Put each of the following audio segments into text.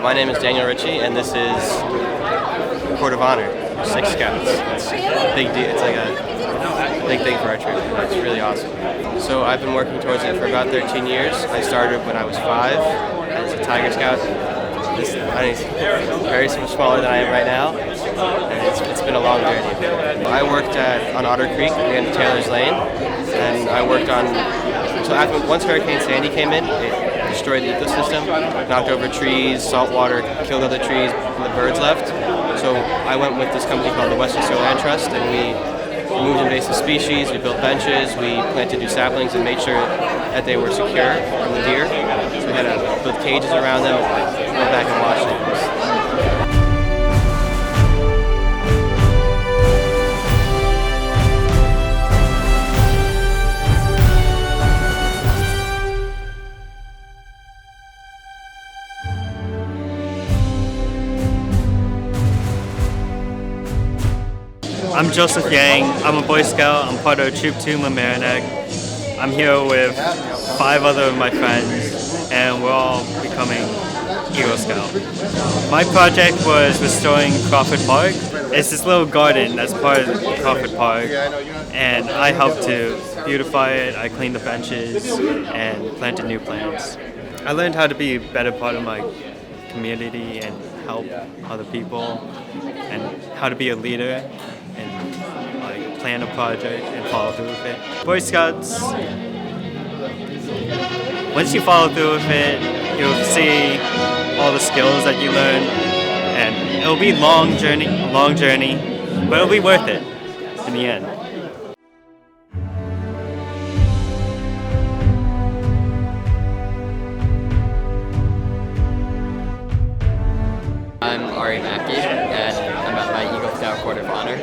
My name is Daniel Ritchie, and this is Court of Honor, 6 Scouts. It's a big deal. It's like a big thing for our troop. It's really awesome. So I've been working towards it for about 13 years. I started when I was 5 as a Tiger Scout. I'm very smaller than I am right now, and it's been a long journey. I worked on Otter Creek in Taylor's Lane, and I worked on, so once Hurricane Sandy came in, it destroyed the ecosystem, knocked over trees, salt water, killed other trees, and the birds left. So I went with this company called the Western Soil Land Trust, and we moved invasive species, we built benches, we planted new saplings and made sure that they were secure from the deer. So we had to build cages around them, went back and watched it. I'm Joseph Yang. I'm a Boy Scout. I'm part of Troop 2 Mamaroneck. I'm here with 5 other of my friends, and we're all becoming Eagle Scout. My project was restoring Crawford Park. It's this little garden that's part of Crawford Park, and I helped to beautify it. I cleaned the benches and planted new plants. I learned how to be a better part of my community and help other people, and how to be a leader and like plan a project and follow through with it. Boy Scouts, once you follow through with it, you'll see all the skills that you learn, and it'll be a long journey, but it'll be worth it in the end. I'm Ari Mackey, and I'm at my Eagle Scout Court of Honor.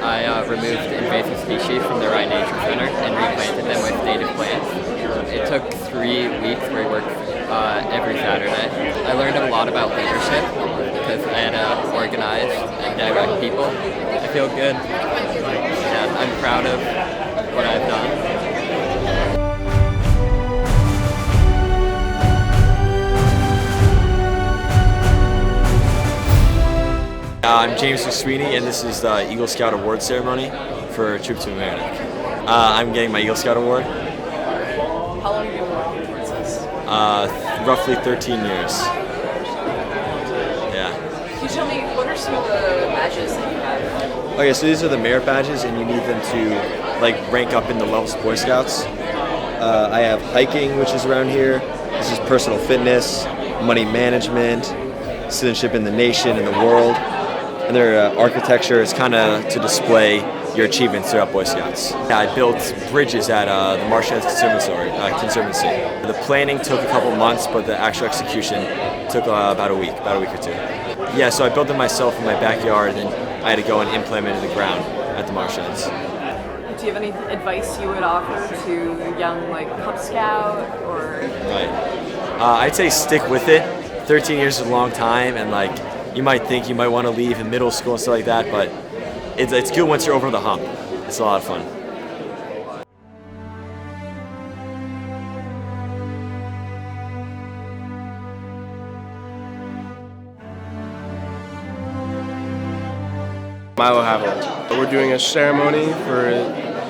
I removed invasive species from the Rhine Nature Center and replanted them with native plants. It took 3 weeks where we worked every Saturday. I learned a lot about leadership because I had to organize and direct people. I feel good. Yeah, I'm proud of what I've done. I'm James McSweeney, and this is the Eagle Scout Award ceremony for Troop 2 Mamaroneck. I'm getting my Eagle Scout Award. How long have you been working towards this? Roughly 13 years. Yeah. Can you tell me, what are some of the badges that you have? Okay, so these are the merit badges, and you need them to rank up in the levels of Boy Scouts. I have hiking, which is around here. This is personal fitness, money management, citizenship in the nation and the world. And their architecture is kind of to display your achievements throughout Boy Scouts. I built bridges at the Marshlands Conservancy. The planning took a couple months, but the actual execution took about a week or 2. Yeah, so I built them myself in my backyard, and then I had to go and implement it in the ground at the Marshlands. Do you have any advice you would offer to young Cub Scout or? Right. I'd say stick with it. 13 years is a long time, and you might think you might want to leave in middle school and stuff like that, but it's good once you're over the hump. It's a lot of fun. Milo Haviland. We're doing a ceremony for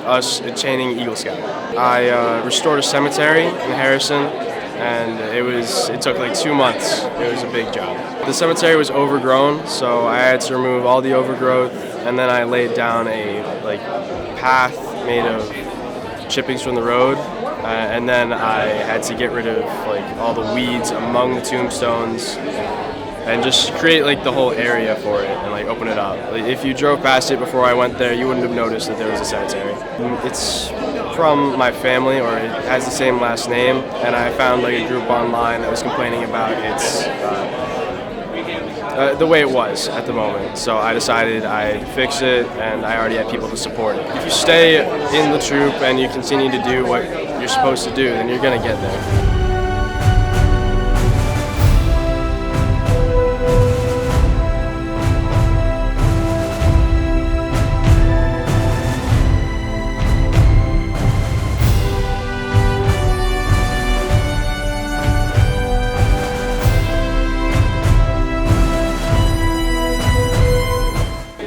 us attaining Eagle Scout. I restored a cemetery in Harrison, and it took 2 months. It was a big job. The cemetery was overgrown, so I had to remove all the overgrowth, and then I laid down a path made of chippings from the road, and then I had to get rid of all the weeds among the tombstones and just create the whole area for it and open it up. If you drove past it before I went there, you wouldn't have noticed that there was a cemetery. It's from my family, or it has the same last name, and I found a group online that was complaining about its the way it was at the moment. So I decided I'd fix it, and I already had people to support it. If you stay in the troop and you continue to do what you're supposed to do, then you're gonna get there.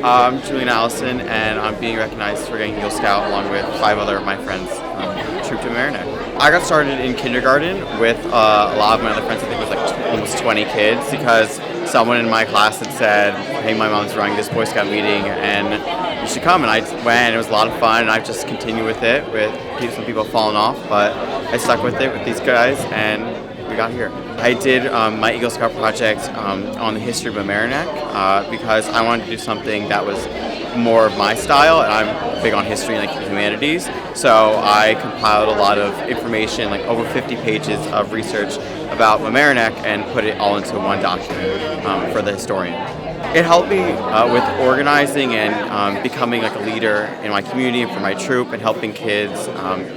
I'm Julian Allison, and I'm being recognized for getting Eagle Scout along with 5 other of my friends, troop to Merrimack. I got started in kindergarten with a lot of my other friends. I think it was like almost 20 kids, because someone in my class had said, hey, my mom's running this Boy Scout meeting and you should come. And I went, and it was a lot of fun, and I've just continued with it. Some people have fallen off, but I stuck with it with these guys, and we got here. I did my Eagle Scout project on the history of Mamaroneck because I wanted to do something that was more of my style, and I'm big on history and like humanities. So I compiled a lot of information, like over 50 pages of research about Mamaroneck, and put it all into one document for the historian. It helped me with organizing and becoming like a leader in my community and for my troop, and helping kids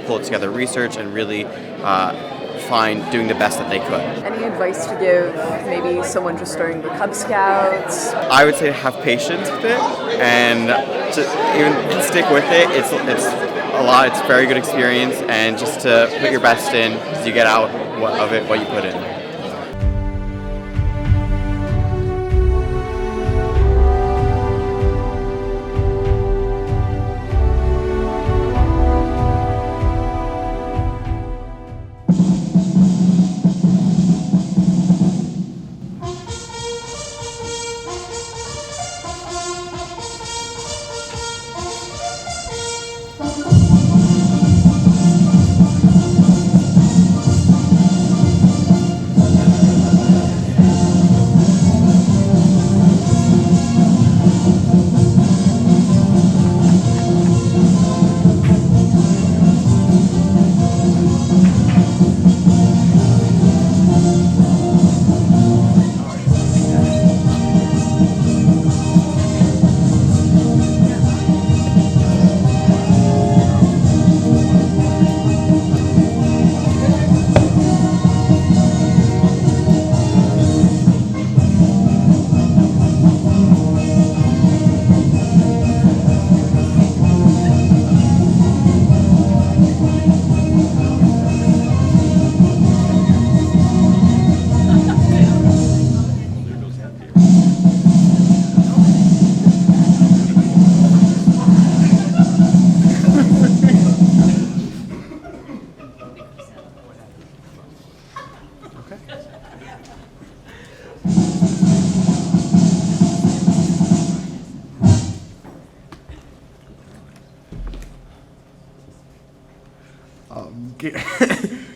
pull together research and really doing the best that they could. Any advice to give maybe someone just starting the Cub Scouts? I would say to have patience with it and to even stick with it. It's a lot. It's a very good experience, and just to put your best in, because you get out of it what you put in.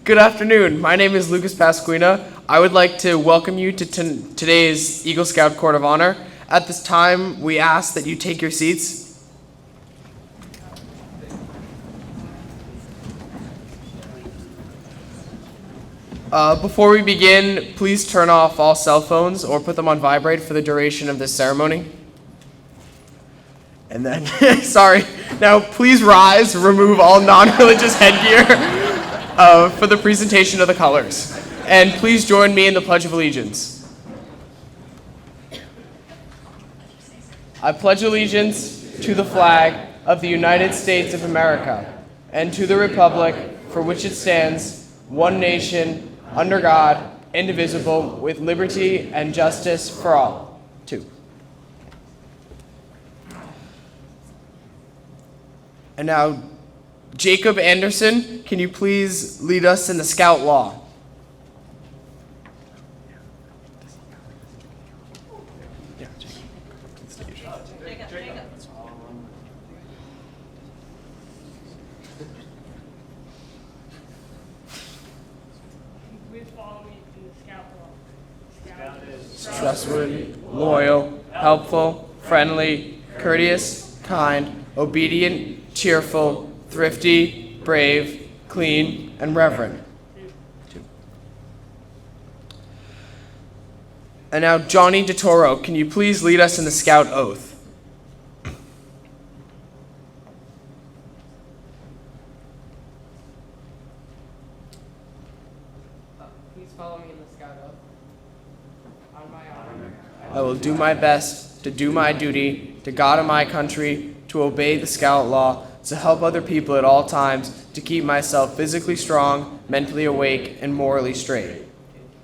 Good afternoon. My name is Lucas Pasquina. I would like to welcome you to today's Eagle Scout Court of Honor. At this time, we ask that you take your seats. Before we begin, please turn off all cell phones or put them on vibrate for the duration of this ceremony. And then, sorry, now please rise, remove all non-religious headgear for the presentation of the colors. And please join me in the Pledge of Allegiance. I pledge allegiance to the flag of the United States of America and to the republic for which it stands, one nation, under God, indivisible, with liberty and justice for all. 2. And now, Jacob Anderson, can you please lead us in the Scout Law? Trustworthy, loyal, helpful, friendly, courteous, kind, obedient, cheerful, thrifty, brave, clean, and reverent. 2. And now, Johnny DeToro, can you please lead us in the Scout Oath? Please follow me in the Scout Oath. On my honor, I will do my best to do my duty to God and my country, to obey the Scout Law, to help other people at all times, to keep myself physically strong, mentally awake, and morally straight.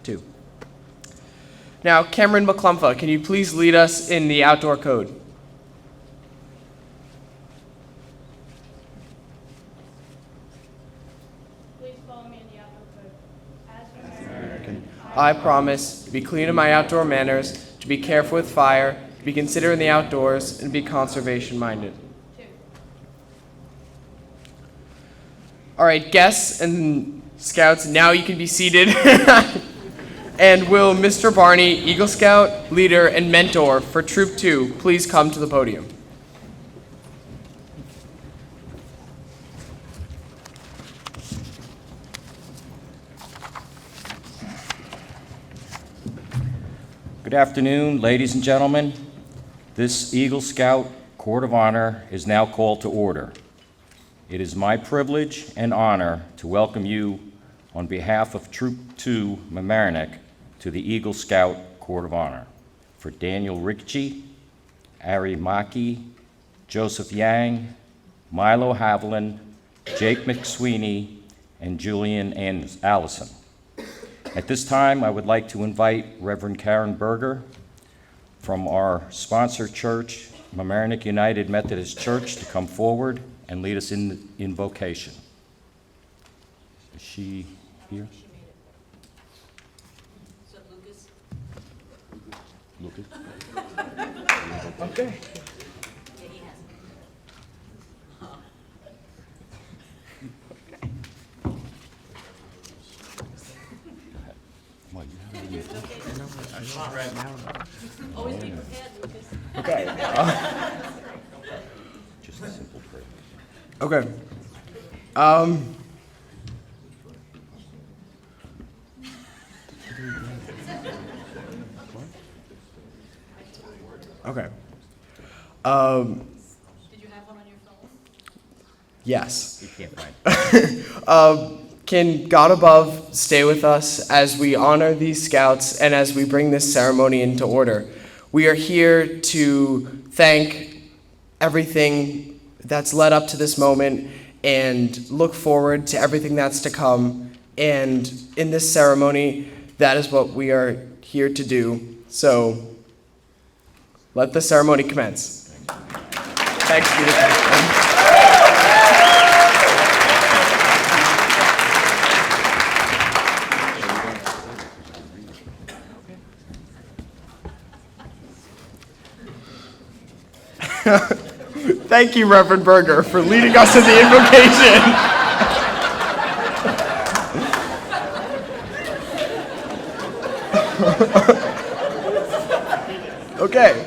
2. Now, Cameron McClumpha, can you please lead us in the Outdoor Code? I promise to be clean in my outdoor manners, to be careful with fire, to be considerate in the outdoors, and to be conservation-minded. All right, guests and scouts, now you can be seated. And will Mr. Barney, Eagle Scout, leader, and mentor for Troop 2, please come to the podium? Good afternoon, ladies and gentlemen. This Eagle Scout Court of Honor is now called to order. It is my privilege and honor to welcome you on behalf of Troop 2 Mamaroneck to the Eagle Scout Court of Honor for Daniel Ricci, Ari Maki, Joseph Yang, Milo Haviland, Jake McSweeney, and Julian Allison. At this time, I would like to invite Reverend Karen Berger from our sponsor church, Mamaroneck United Methodist Church, to come forward and lead us in invocation. Is she here? So Lucas? Lucas? Okay. Yeah, he has. Well, you have any- Always be prepared, Lucas. Okay. Just a simple prayer. Okay. Okay. Did you have one on your phone? Yes. You can't find. Can God above stay with us as we honor these scouts and as we bring this ceremony into order? We are here to thank everything that's led up to this moment and look forward to everything that's to come. And in this ceremony, that is what we are here to do. So let the ceremony commence. Thanks, Peter. Thank you, Reverend Berger, for leading us in the invocation. Okay.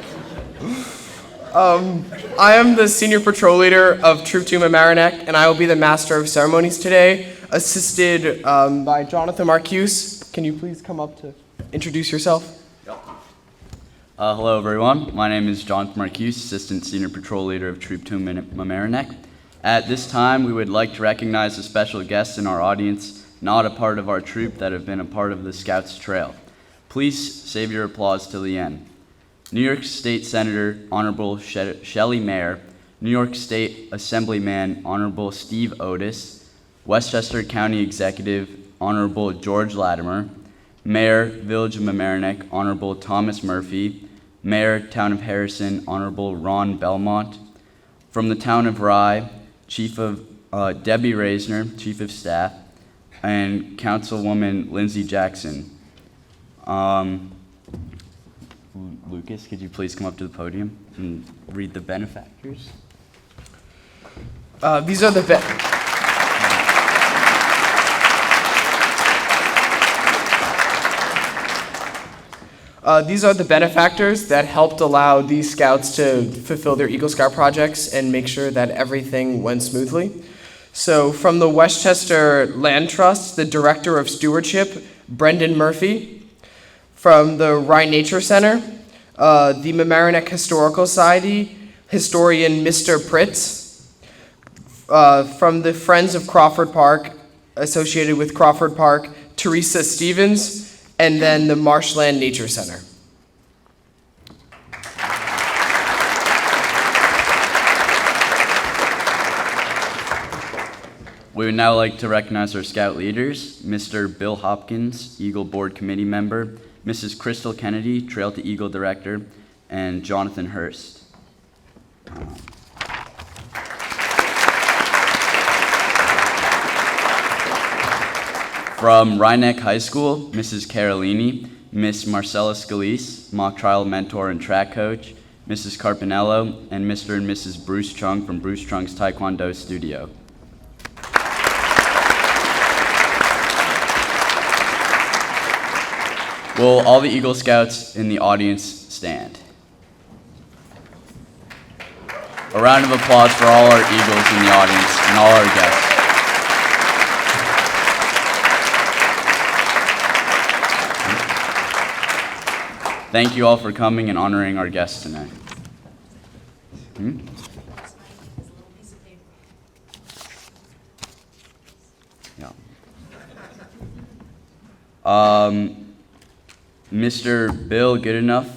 I am the senior patrol leader of Troop 2 Mamaroneck, and I will be the master of ceremonies today, assisted by Jonathan Marcuse. Can you please come up to introduce yourself? Hello everyone, my name is Jonathan Marcuse, Assistant Senior Patrol Leader of Troop 2 Mamaroneck. At this time, we would like to recognize the special guests in our audience, not a part of our troop, that have been a part of the Scouts Trail. Please save your applause till the end. New York State Senator Honorable Shelley Mayer, New York State Assemblyman Honorable Steve Otis, Westchester County Executive Honorable George Latimer, Mayor, Village of Mamaroneck, Honorable Thomas Murphy, Mayor, Town of Harrison, Honorable Ron Belmont, from the Town of Rye, Chief of Debbie Reisner, Chief of Staff, and Councilwoman Lindsay Jackson. Lucas, could you please come up to the podium and read the benefactors? These are the These are the benefactors that helped allow these scouts to fulfill their Eagle Scout projects and make sure that everything went smoothly. So from the Westchester Land Trust, the Director of Stewardship, Brendan Murphy. From the Rye Nature Center, the Mamaroneck Historical Society, historian Mr. Pritz. From the Friends of Crawford Park, associated with Crawford Park, Teresa Stevens, and then the Marshland Nature Center. We would now like to recognize our Scout leaders, Mr. Bill Hopkins, Eagle Board Committee member, Mrs. Crystal Kennedy, Trail to Eagle Director, and Jonathan Hurst. From Rhinebeck High School, Mrs. Carolini, Miss Marcella Scalise, mock trial mentor and track coach, Mrs. Carpinello, and Mr. and Mrs. Bruce Chung from Bruce Chung's Taekwondo Studio. Will all the Eagle Scouts in the audience stand? A round of applause for all our Eagles in the audience and all our guests. Thank you all for coming and honoring our guests tonight. Yeah. Mr. Bill Goodenough,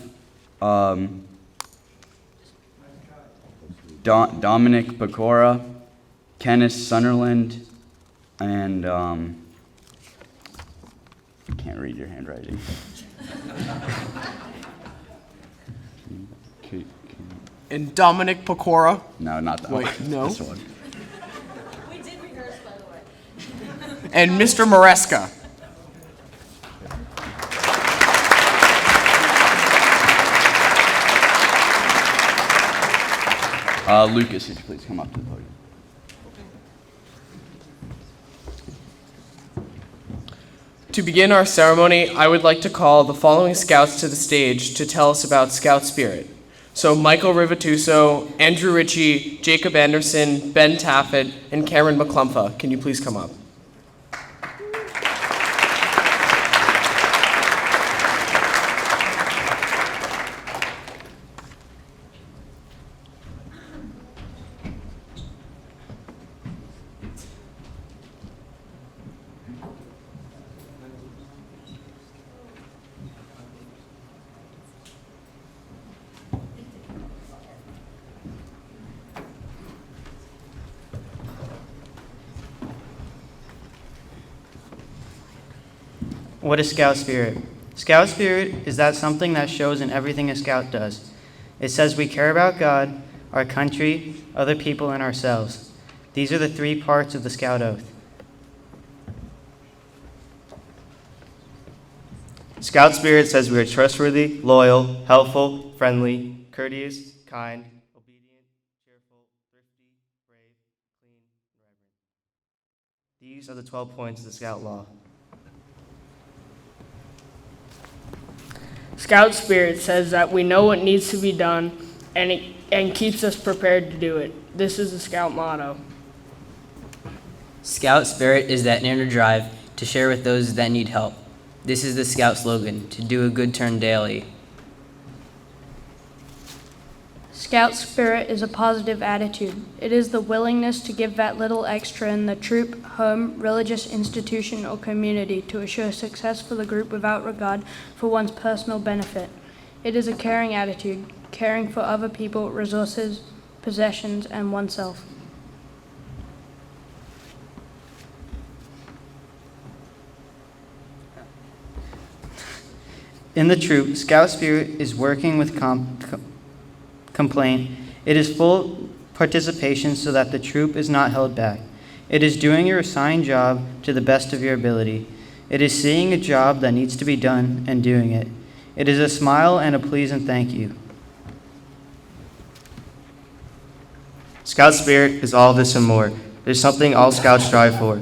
Dominic Pecora, Kenneth Sunderland, and can't read your handwriting. And Dominic Pecora. No, not that Wait, one. no. This one. We did rehearse, by the way. And Mr. Maresca. Lucas, would you please come up to the podium? To begin our ceremony, I would like to call the following Scouts to the stage to tell us about Scout Spirit. So Michael Rivatuso, Andrew Ritchie, Jacob Anderson, Ben Taffet, and Cameron McClumpha. Can you please come up? What is Scout Spirit? Scout Spirit is that something that shows in everything a Scout does. It says we care about God, our country, other people, and ourselves. These are the 3 parts of the Scout Oath. Scout Spirit says we are trustworthy, loyal, helpful, friendly, courteous, kind, obedient, cheerful, thrifty, brave, clean, and reverent. These are the 12 points of the Scout Law. Scout Spirit says that we know what needs to be done and keeps us prepared to do it. This is the Scout motto. Scout Spirit is that inner drive to share with those that need help. This is the Scout slogan, to do a good turn daily. Scout Spirit is a positive attitude. It is the willingness to give that little extra in the troop, home, religious institution, or community to assure success for the group without regard for one's personal benefit. It is a caring attitude, caring for other people, resources, possessions, and oneself. In the troop, Scout Spirit is working with complaint. It is full participation so that the troop is not held back. It is doing your assigned job to the best of your ability. It is seeing a job that needs to be done and doing it. It is a smile and a please and thank you. Scout Spirit is all this and more. There's something all Scouts strive for.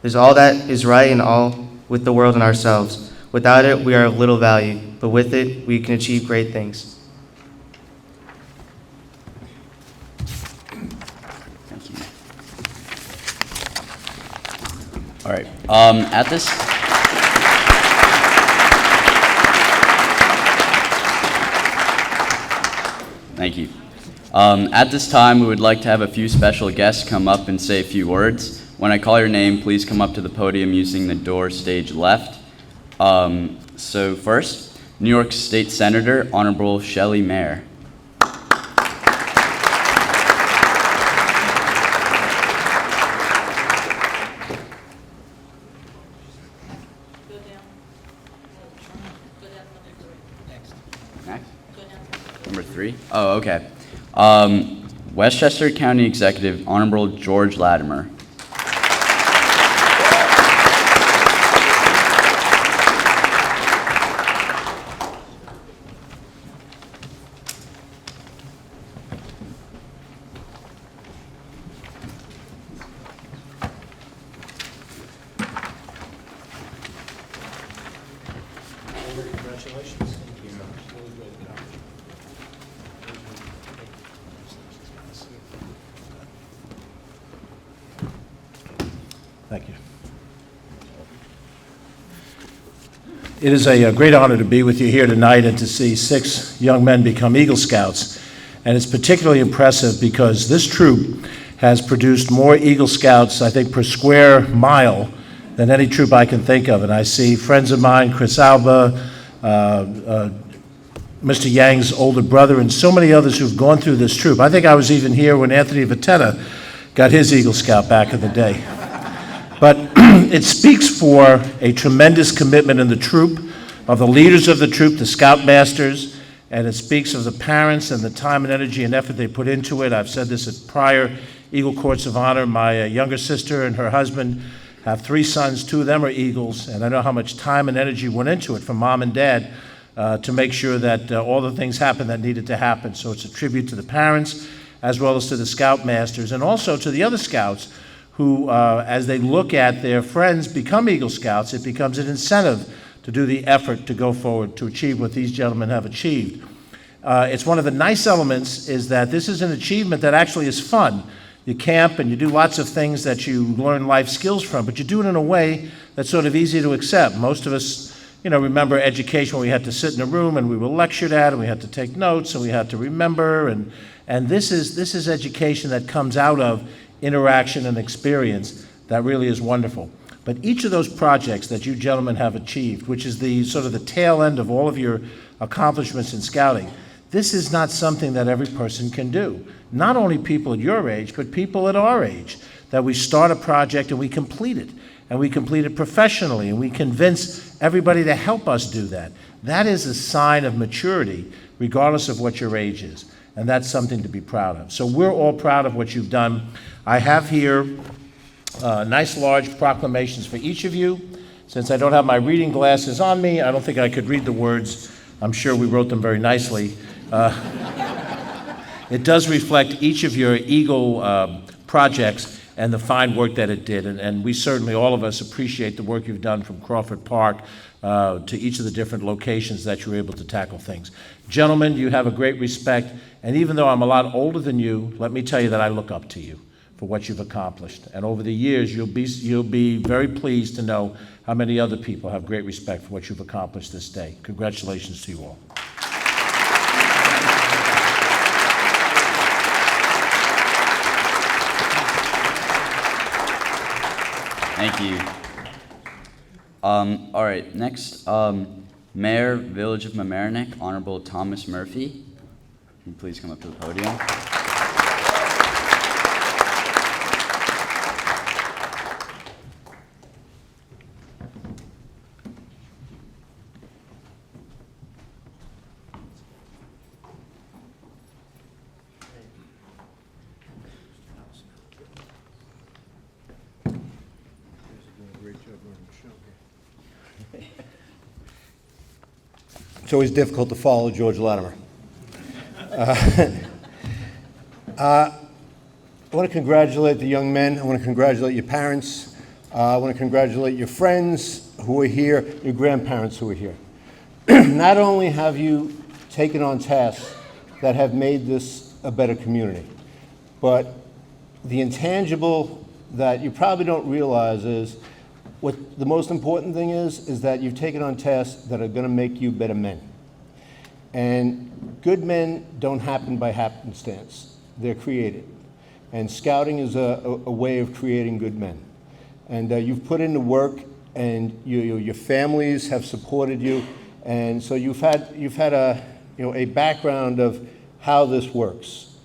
There's all that is right and all with the world and ourselves. Without it, we are of little value, but with it, we can achieve great things. All right. At this. Thank you. At this time, we would like to have a few special guests come up and say a few words. When I call your name, please come up to the podium using the door stage left. So first, New York State Senator, Honorable Shelley Mayer. Number 3? Oh, okay. Westchester County Executive, Honorable George Latimer. Congratulations. Thank you. It is a great honor to be with you here tonight and to see 6 young men become Eagle Scouts. And it's particularly impressive because this troop has produced more Eagle Scouts, I think, per square mile than any troop I can think of. And I see friends of mine, Chris Alba, Mr. Yang's older brother, and so many others who've gone through this troop. I think I was even here when Anthony Vitetta got his Eagle Scout back in the day. But it speaks for a tremendous commitment in the troop, of the leaders of the troop, the Scoutmasters, and it speaks of the parents and the time and energy and effort they put into it. I've said this at prior Eagle Courts of Honor. My younger sister and her husband have 3 sons. 2 of them are Eagles, and I know how much time and energy went into it from Mom and Dad to make sure that all the things happened that needed to happen. So it's a tribute to the parents as well as to the Scoutmasters and also to the other Scouts who, as they look at their friends become Eagle Scouts, it becomes an incentive to do the effort to go forward to achieve what these gentlemen have achieved. It's one of the nice elements is that this is an achievement that actually is fun. You camp and you do lots of things that you learn life skills from, but you do it in a way that's sort of easy to accept. Most of us, remember education when we had to sit in a room and we were lectured at and we had to take notes and we had to remember, and this is education that comes out of interaction and experience that really is wonderful. But each of those projects that you gentlemen have achieved, which is the sort of the tail end of all of your accomplishments in scouting, this is not something that every person can do. Not only people at your age, but people at our age, that we start a project and we complete it, and we complete it professionally, and we convince everybody to help us do that. That is a sign of maturity, regardless of what your age is, and that's something to be proud of. So we're all proud of what you've done. I have here nice large proclamations for each of you. Since I don't have my reading glasses on me, I don't think I could read the words. I'm sure we wrote them very nicely. It does reflect each of your Eagle projects and the fine work that it did. And we certainly, all of us, appreciate the work you've done from Crawford Park to each of the different locations that you were able to tackle things. Gentlemen, you have a great respect. And even though I'm a lot older than you, let me tell you that I look up to you for what you've accomplished. And over the years, you'll be very pleased to know how many other people have great respect for what you've accomplished this day. Congratulations to you all. Thank you. All right, next, Mayor, Village of Mamaroneck, Honorable Thomas Murphy. Can you please come up to the podium? It's always difficult to follow George Latimer. I want to congratulate the young men. I want to congratulate your parents. I want to congratulate your friends who are here, your grandparents who are here. Not only have you taken on tasks that have made this a better community, but the intangible that you probably don't realize is what the most important thing is that you've taken on tasks that are going to make you better men. And good men don't happen by happenstance. They're created. And scouting is a way of creating good men. And you've put in the work, and your families have supported you, and so you've had a background of how this works.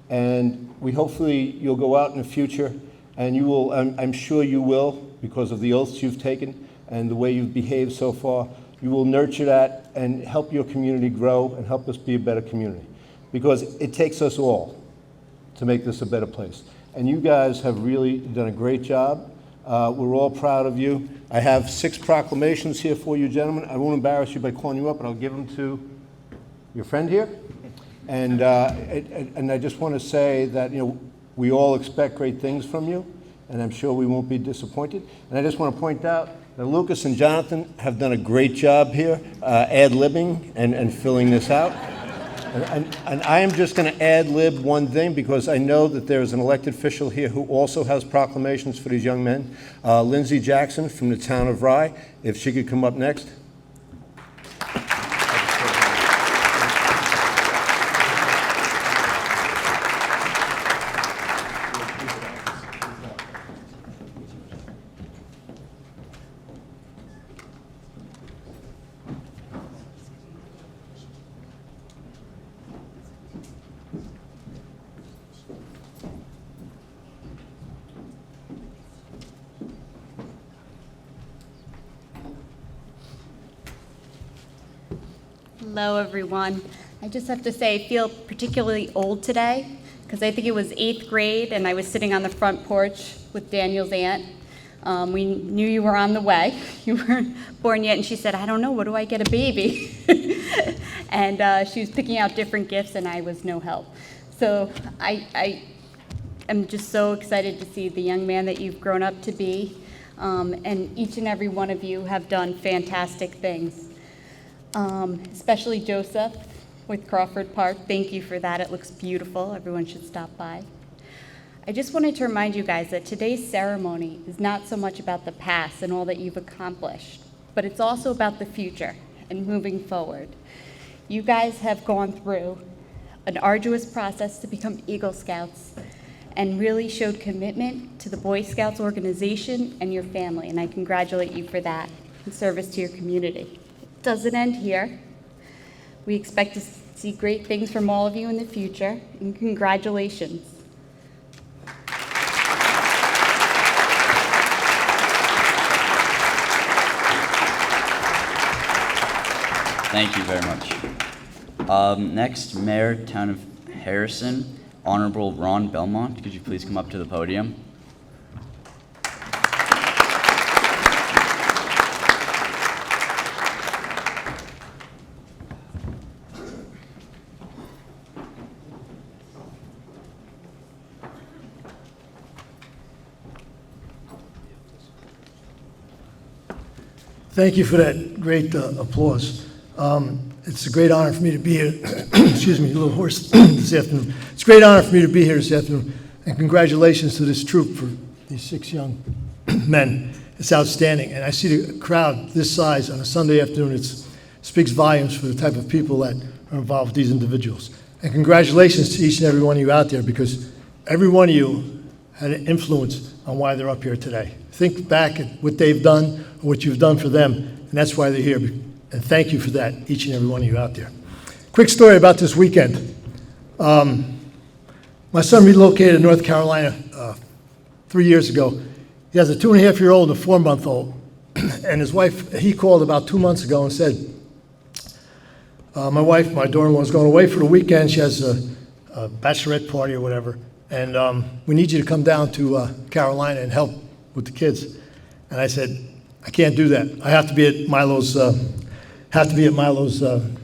And you'll go out in the future, and you will. I'm sure you will, because of the oaths you've taken and the way you've behaved so far. You will nurture that and help your community grow and help us be a better community, because it takes us all to make this a better place. And you guys have really done a great job. We're all proud of you. I have 6 proclamations here for you, gentlemen. I won't embarrass you by calling you up, but I'll give them to your friend here. And I just want to say that we all expect great things from you, and I'm sure we won't be disappointed. And I just want to point out Now, Lucas and Jonathan have done a great job here, ad-libbing and filling this out. And I am just going to ad-lib one thing because I know that there is an elected official here who also has proclamations for these young men. Lindsay Jackson from the town of Rye, if she could come up next. Hello, everyone. I just have to say I feel particularly old today because I think it was 8th grade and I was sitting on the front porch with Daniel's aunt. We knew you were on the way. You weren't born yet, and she said, I don't know, what do I get a baby? And she was picking out different gifts and I was no help. So I am just so excited to see the young man that you've grown up to be. And each and every one of you have done fantastic things. Especially Joseph with Crawford Park. Thank you for that. It looks beautiful. Everyone should stop by. I just wanted to remind you guys that today's ceremony is not so much about the past and all that you've accomplished, but it's also about the future and moving forward. You guys have gone through an arduous process to become Eagle Scouts and really showed commitment to the Boy Scouts organization and your family, and I congratulate you for that in service to your community. Doesn't end here. We expect to see great things from all of you in the future, and congratulations. Thank you very much. Next, Mayor, Town of Harrison, Honorable Ron Belmont. Could you please come up to the podium? Thank you for that great applause. It's a great honor for me to be here. Excuse me, a little hoarse this afternoon. It's a great honor for me to be here this afternoon, and congratulations to this troop for these 6 young men. It's outstanding, and I see the crowd this size on a Sunday afternoon. It speaks volumes for the type of people that are involved with these individuals. And congratulations to each and every one of you out there, because every one of you had an influence on why they're up here today. Think back at what they've done, or what you've done for them, and that's why they're here. And thank you for that, each and every one of you out there. Quick story about this weekend. My son relocated to North Carolina 3 years ago. He has a 2.5-year-old and a 4-month-old. And his wife, he called about 2 months ago and said, my wife, my daughter-in-law, is going away for the weekend. She has a bachelorette party or whatever. And we need you to come down to Carolina and help with the kids. And I said, I can't do that. I have to be at Milo's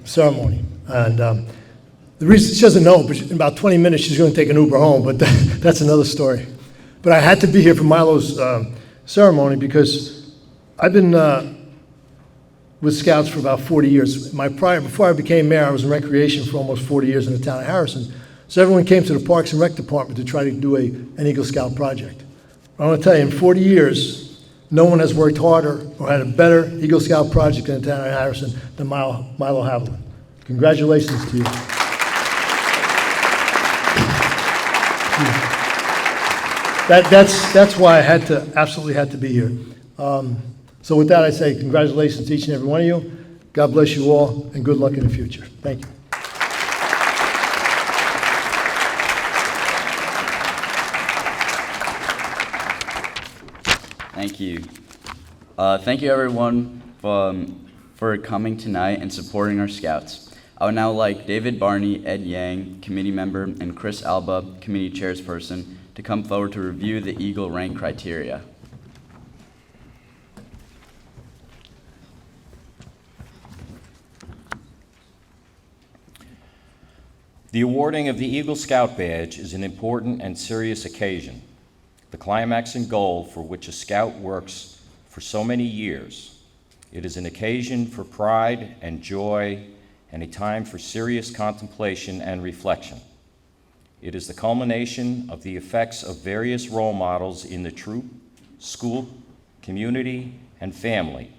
ceremony. And the reason, she doesn't know, but in about 20 minutes she's going to take an Uber home, but that's another story. But I had to be here for Milo's ceremony because I've been with Scouts for about 40 years. Before I became mayor, I was in recreation for almost 40 years in the town of Harrison. So everyone came to the Parks and Rec Department to try to do an Eagle Scout project. I want to tell you, in 40 years, no one has worked harder or had a better Eagle Scout project in the town of Harrison than Milo Haviland. Congratulations to you. That's why I absolutely had to be here. So with that, I say congratulations to each and every one of you. God bless you all, and good luck in the future. Thank you. Thank you. Thank you, everyone, for coming tonight and supporting our Scouts. I would now like David Barney, Ed Yang, committee member, and Chris Alba, committee chairperson, to come forward to review the Eagle rank criteria. The awarding of the Eagle Scout Badge is an important and serious occasion, the climax and goal for which a Scout works for so many years. It is an occasion for pride and joy and a time for serious contemplation and reflection. It is the culmination of the effects of various role models in the troop, school, community, and family.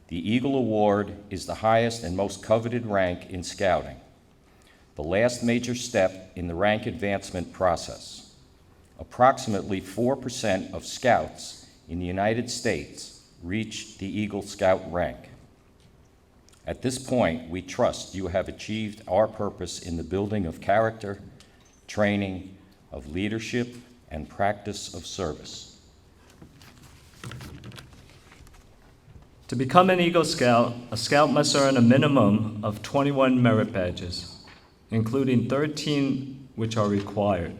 The Eagle Award is the highest and most coveted rank in scouting, the last major step in the rank advancement process. Approximately 4% of scouts in the United States reach the Eagle Scout rank. At this point, we trust you have achieved our purpose in the building of character, training, of leadership, and practice of service. To become an Eagle Scout, a Scout must earn a minimum of 21 merit badges, including 13 which are required.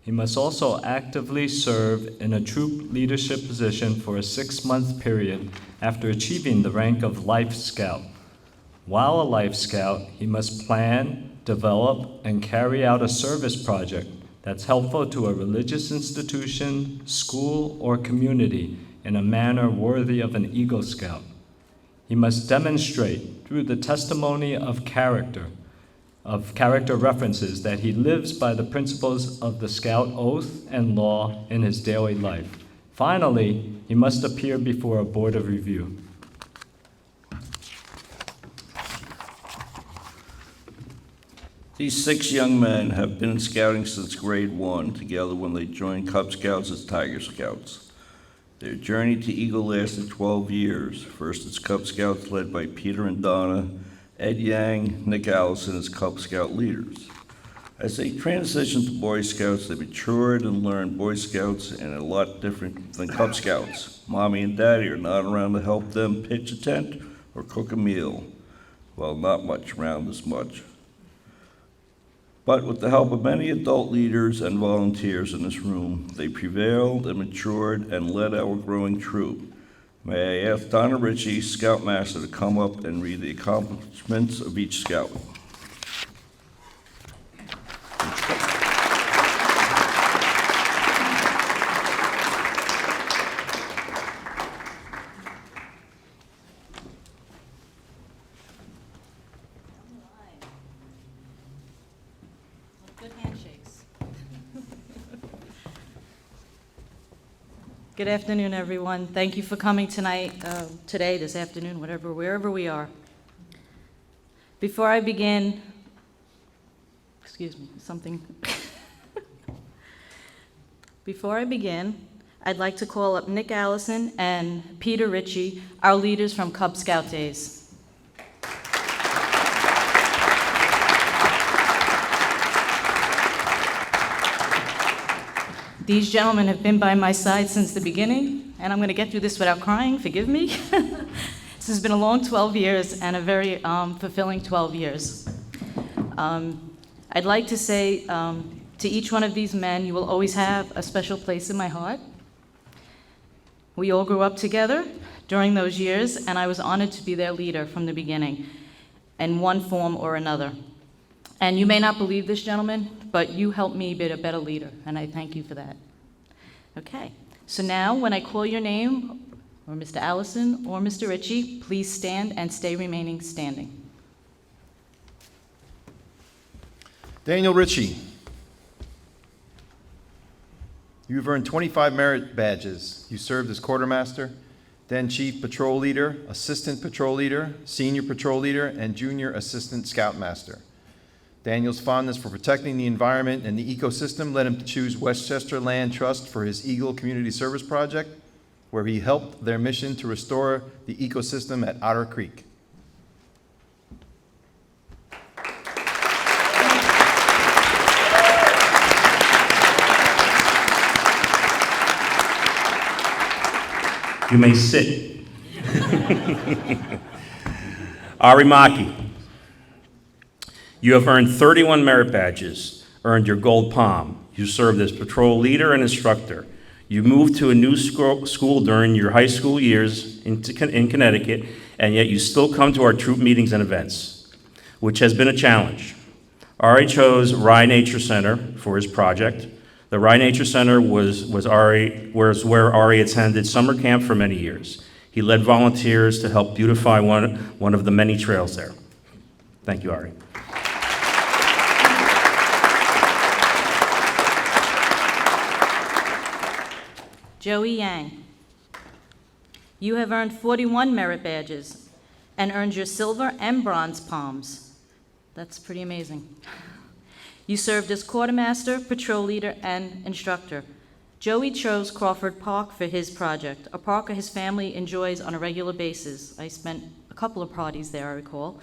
He must also actively serve in a troop leadership position for a 6-month period after achieving the rank of Life Scout. While a Life Scout, he must plan, develop, and carry out a service project that's helpful to a religious institution, school, or community in a manner worthy of an Eagle Scout. He must demonstrate through the testimony of character references that he lives by the principles of the Scout oath and law in his daily life. Finally, he must appear before a board of review. These 6 young men have been in scouting since grade 1 together when they joined Cub Scouts as Tiger Scouts. Their journey to Eagle lasted 12 years, first as Cub Scouts led by Peter and Donna, Ed Yang, Nick Allison as Cub Scout leaders. As they transitioned to Boy Scouts, they matured and learned Boy Scouts and a lot different than Cub Scouts. Mommy and Daddy are not around to help them pitch a tent or cook a meal. Well, not much around as much. But with the help of many adult leaders and volunteers in this room, they prevailed and matured and led our growing troop. May I ask Donna Ritchie, Scoutmaster, to come up and read the accomplishments of each Scout. Good afternoon, everyone. Thank you for coming tonight, today, this afternoon, wherever we are. Before I begin, Before I begin, I'd like to call up Nick Allison and Peter Ritchie, our leaders from Cub Scout days. These gentlemen have been by my side since the beginning, and I'm going to get through this without crying, forgive me. This has been a long 12 years and a very fulfilling 12 years. I'd like to say to each one of these men, you will always have a special place in my heart. We all grew up together during those years, and I was honored to be their leader from the beginning in one form or another. And you may not believe this, gentlemen, but you helped me be a better leader, and I thank you for that. Okay, so now when I call your name, or Mr. Allison or Mr. Ritchie, please stand and stay remaining standing. Daniel Ritchie, you've earned 25 merit badges. You served as quartermaster, then chief patrol leader, assistant patrol leader, senior patrol leader, and junior assistant scoutmaster. Daniel's fondness for protecting the environment and the ecosystem led him to choose Westchester Land Trust for his Eagle Community Service Project, where he helped their mission to restore the ecosystem at Otter Creek. You may sit. Ari Maki. You have earned 31 merit badges, earned your gold palm. You served as patrol leader and instructor. You moved to a new school during your high school years in Connecticut, and yet you still come to our troop meetings and events, which has been a challenge. Ari chose Rye Nature Center for his project. The Rye Nature Center was where Ari attended summer camp for many years. He led volunteers to help beautify one of the many trails there. Thank you, Ari. Joey Yang, you have earned 41 merit badges and earned your silver and bronze palms. That's pretty amazing. You served as quartermaster, patrol leader, and instructor. Joey chose Crawford Park for his project, a park his family enjoys on a regular basis. I spent a couple of parties there, I recall.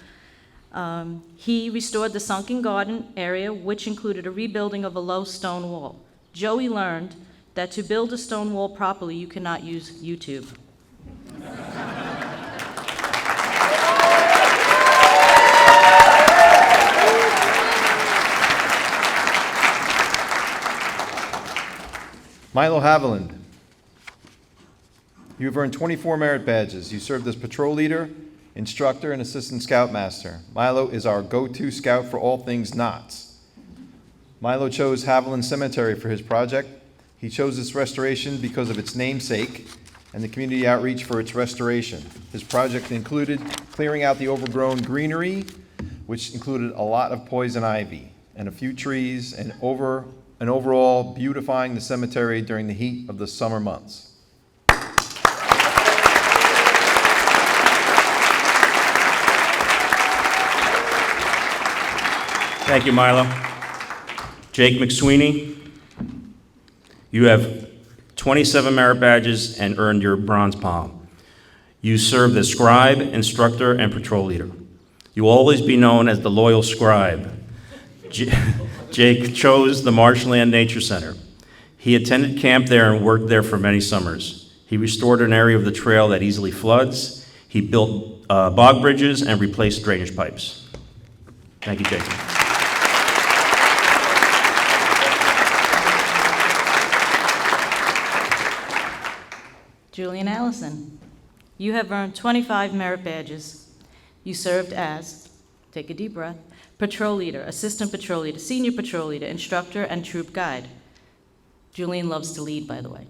He restored the sunken garden area, which included a rebuilding of a low stone wall. Joey learned that to build a stone wall properly, you cannot use YouTube. Milo Haviland, you have earned 24 merit badges. You served as patrol leader, instructor, and assistant scoutmaster. Milo is our go-to scout for all things knots. Milo chose Haviland Cemetery for his project. He chose this restoration because of its namesake and the community outreach for its restoration. His project included clearing out the overgrown greenery, which included a lot of poison ivy and a few trees, and overall beautifying the cemetery during the heat of the summer months. Thank you, Milo. Jake McSweeney, you have 27 merit badges and earned your bronze palm. You served as scribe, instructor, and patrol leader. You will always be known as the loyal scribe. Jake chose the Marshland Nature Center. He attended camp there and worked there for many summers. He restored an area of the trail that easily floods. He built bog bridges and replaced drainage pipes. Thank you, Jake. Julian Allison, you have earned 25 merit badges. You served as, take a deep breath, patrol leader, assistant patrol leader, senior patrol leader, instructor, and troop guide. Julian loves to lead, by the way.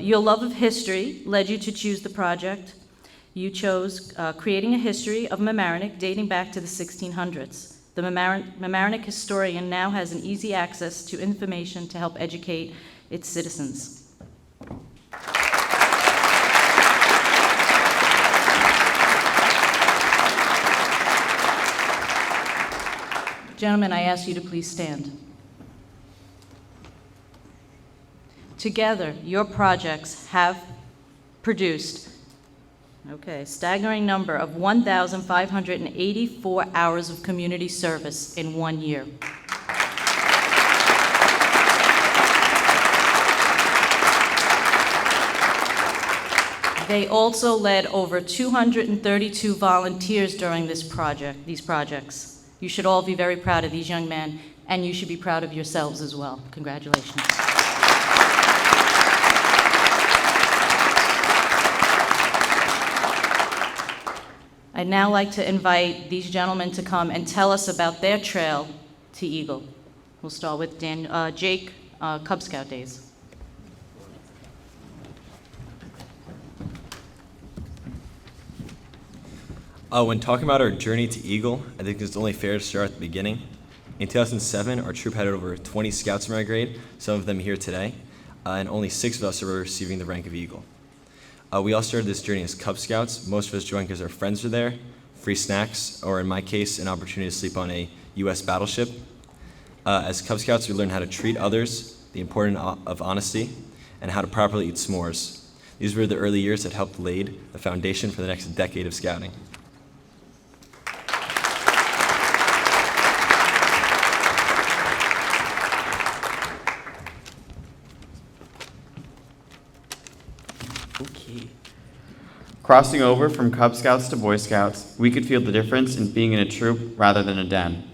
Your love of history led you to choose the project. You chose creating a history of Mamaroneck dating back to the 1600s. The Mamaroneck historian now has an easy access to information to help educate its citizens. Gentlemen, I ask you to please stand. Together, your projects have produced a staggering number of 1,584 hours of community service in 1 year. They also led over 232 volunteers during these projects. You should all be very proud of these young men, and you should be proud of yourselves as well. Congratulations. I'd now like to invite these gentlemen to come and tell us about their trail to Eagle. We'll start with Jake, Cub Scout days. When talking about our journey to Eagle, I think it's only fair to start at the beginning. In 2007, our troop had over 20 scouts in our grade, some of them here today, and only 6 of us are receiving the rank of Eagle. We all started this journey as Cub Scouts. Most of us joined because our friends were there, free snacks, or in my case, an opportunity to sleep on a U.S. battleship. As Cub Scouts, we learned how to treat others, the importance of honesty, and how to properly eat s'mores. These were the early years that helped lay the foundation for the next decade of scouting. Crossing over from Cub Scouts to Boy Scouts, we could feel the difference in being in a troop rather than a den.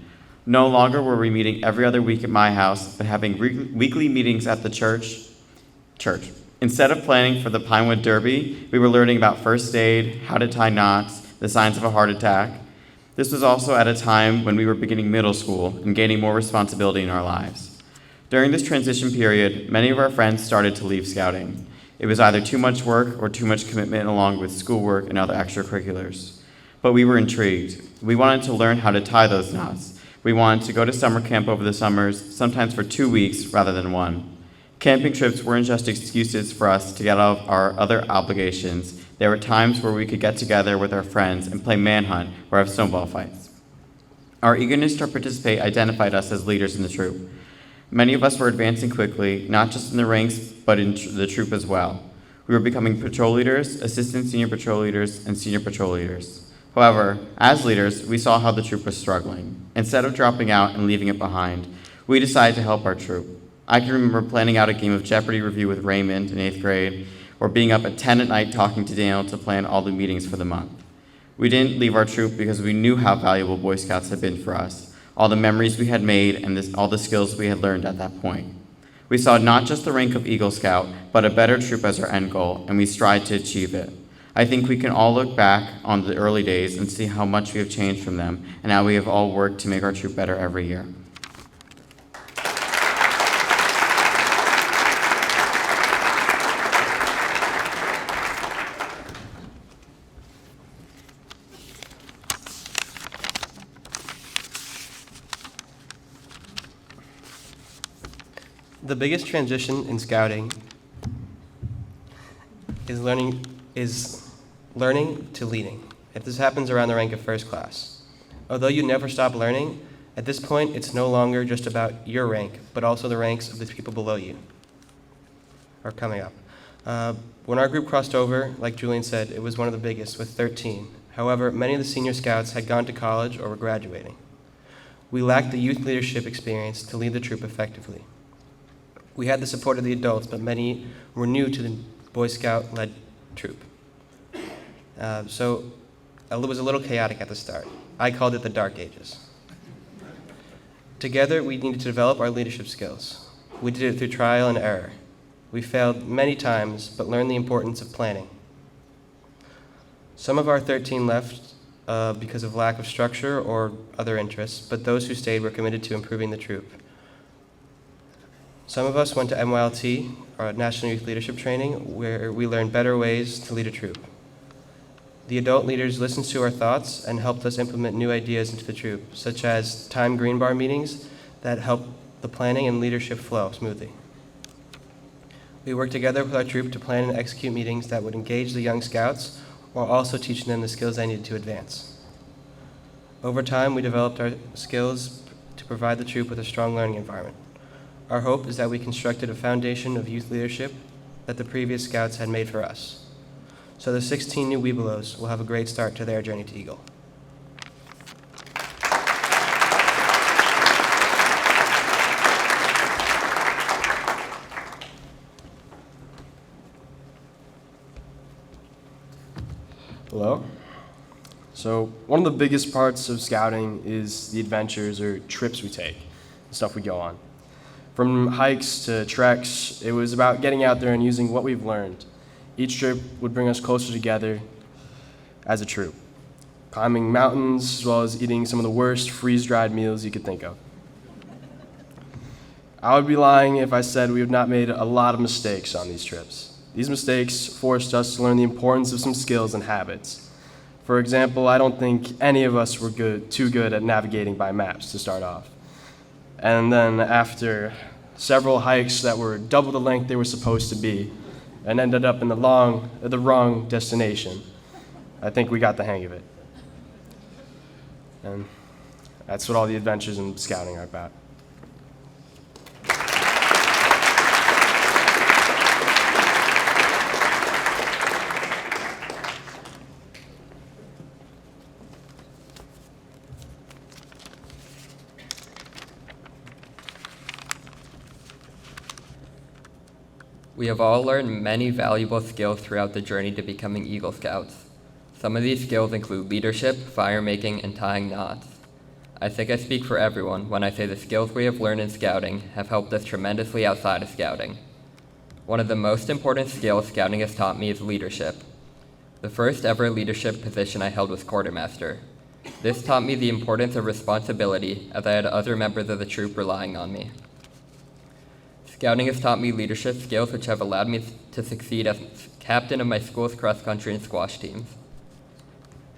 No longer were we meeting every other week at my house, but having weekly meetings at the church. Instead of planning for the Pinewood Derby, we were learning about first aid, how to tie knots, the signs of a heart attack. This was also at a time when we were beginning middle school and gaining more responsibility in our lives. During this transition period, many of our friends started to leave scouting. It was either too much work or too much commitment along with schoolwork and other extracurriculars. But we were intrigued. We wanted to learn how to tie those knots. We wanted to go to summer camp over the summers, sometimes for 2 weeks rather than 1. Camping trips weren't just excuses for us to get out of our other obligations. There were times where we could get together with our friends and play manhunt or have snowball fights. Our eagerness to participate identified us as leaders in the troop. Many of us were advancing quickly, not just in the ranks, but in the troop as well. We were becoming patrol leaders, assistant senior patrol leaders, and senior patrol leaders. However, as leaders, we saw how the troop was struggling. Instead of dropping out and leaving it behind, we decided to help our troop. I can remember planning out a game of Jeopardy review with Raymond in 8th grade, or being up at 10 at night talking to Daniel to plan all the meetings for the month. We didn't leave our troop because we knew how valuable Boy Scouts had been for us, all the memories we had made and all the skills we had learned at that point. We saw not just the rank of Eagle Scout, but a better troop as our end goal, and we strived to achieve it. I think we can all look back on the early days and see how much we have changed from them, and how we have all worked to make our troop better every year. The biggest transition in scouting is learning to leading. If this happens around the rank of first class. Although you never stop learning, at this point it's no longer just about your rank, but also the ranks of the people below you are coming up. When our group crossed over, like Julian said, it was one of the biggest with 13. However, many of the senior scouts had gone to college or were graduating. We lacked the youth leadership experience to lead the troop effectively. We had the support of the adults, but many were new to the Boy Scout-led troop. So it was a little chaotic at the start. I called it the Dark Ages. Together, we needed to develop our leadership skills. We did it through trial and error. We failed many times, but learned the importance of planning. Some of our 13 left because of lack of structure or other interests, but those who stayed were committed to improving the troop. Some of us went to MYLT, our National Youth Leadership Training, where we learned better ways to lead a troop. The adult leaders listened to our thoughts and helped us implement new ideas into the troop, such as timed green bar meetings that helped the planning and leadership flow smoothly. We worked together with our troop to plan and execute meetings that would engage the young scouts while also teaching them the skills they needed to advance. Over time, we developed our skills to provide the troop with a strong learning environment. Our hope is that we constructed a foundation of youth leadership that the previous scouts had made for us. So the 16 new Webelos will have a great start to their journey to Eagle. Hello. So one of the biggest parts of scouting is the adventures or trips we take, the stuff we go on. From hikes to treks, it was about getting out there and using what we've learned. Each trip would bring us closer together as a troop, climbing mountains as well as eating some of the worst freeze-dried meals you could think of. I would be lying if I said we have not made a lot of mistakes on these trips. These mistakes forced us to learn the importance of some skills and habits. For example, I don't think any of us were too good at navigating by maps to start off. And then after several hikes that were double the length they were supposed to be and ended up in the wrong destination, I think we got the hang of it. And that's what all the adventures in scouting are about. We have all learned many valuable skills throughout the journey to becoming Eagle Scouts. Some of these skills include leadership, fire making, and tying knots. I think I speak for everyone when I say the skills we have learned in scouting have helped us tremendously outside of scouting. One of the most important skills scouting has taught me is leadership. The first ever leadership position I held was quartermaster. This taught me the importance of responsibility as I had other members of the troop relying on me. Scouting has taught me leadership skills which have allowed me to succeed as captain of my school's cross-country and squash teams.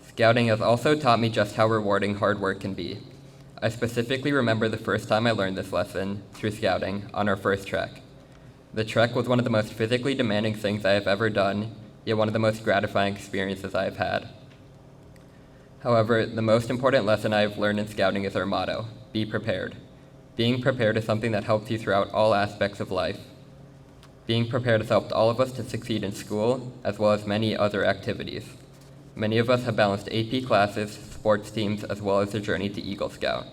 Scouting has also taught me just how rewarding hard work can be. I specifically remember the first time I learned this lesson through scouting on our first trek. The trek was one of the most physically demanding things I have ever done, yet one of the most gratifying experiences I have had. However, the most important lesson I have learned in scouting is our motto, be prepared. Being prepared is something that helps you throughout all aspects of life. Being prepared has helped all of us to succeed in school, as well as many other activities. Many of us have balanced AP classes, sports teams, as well as the journey to Eagle Scout.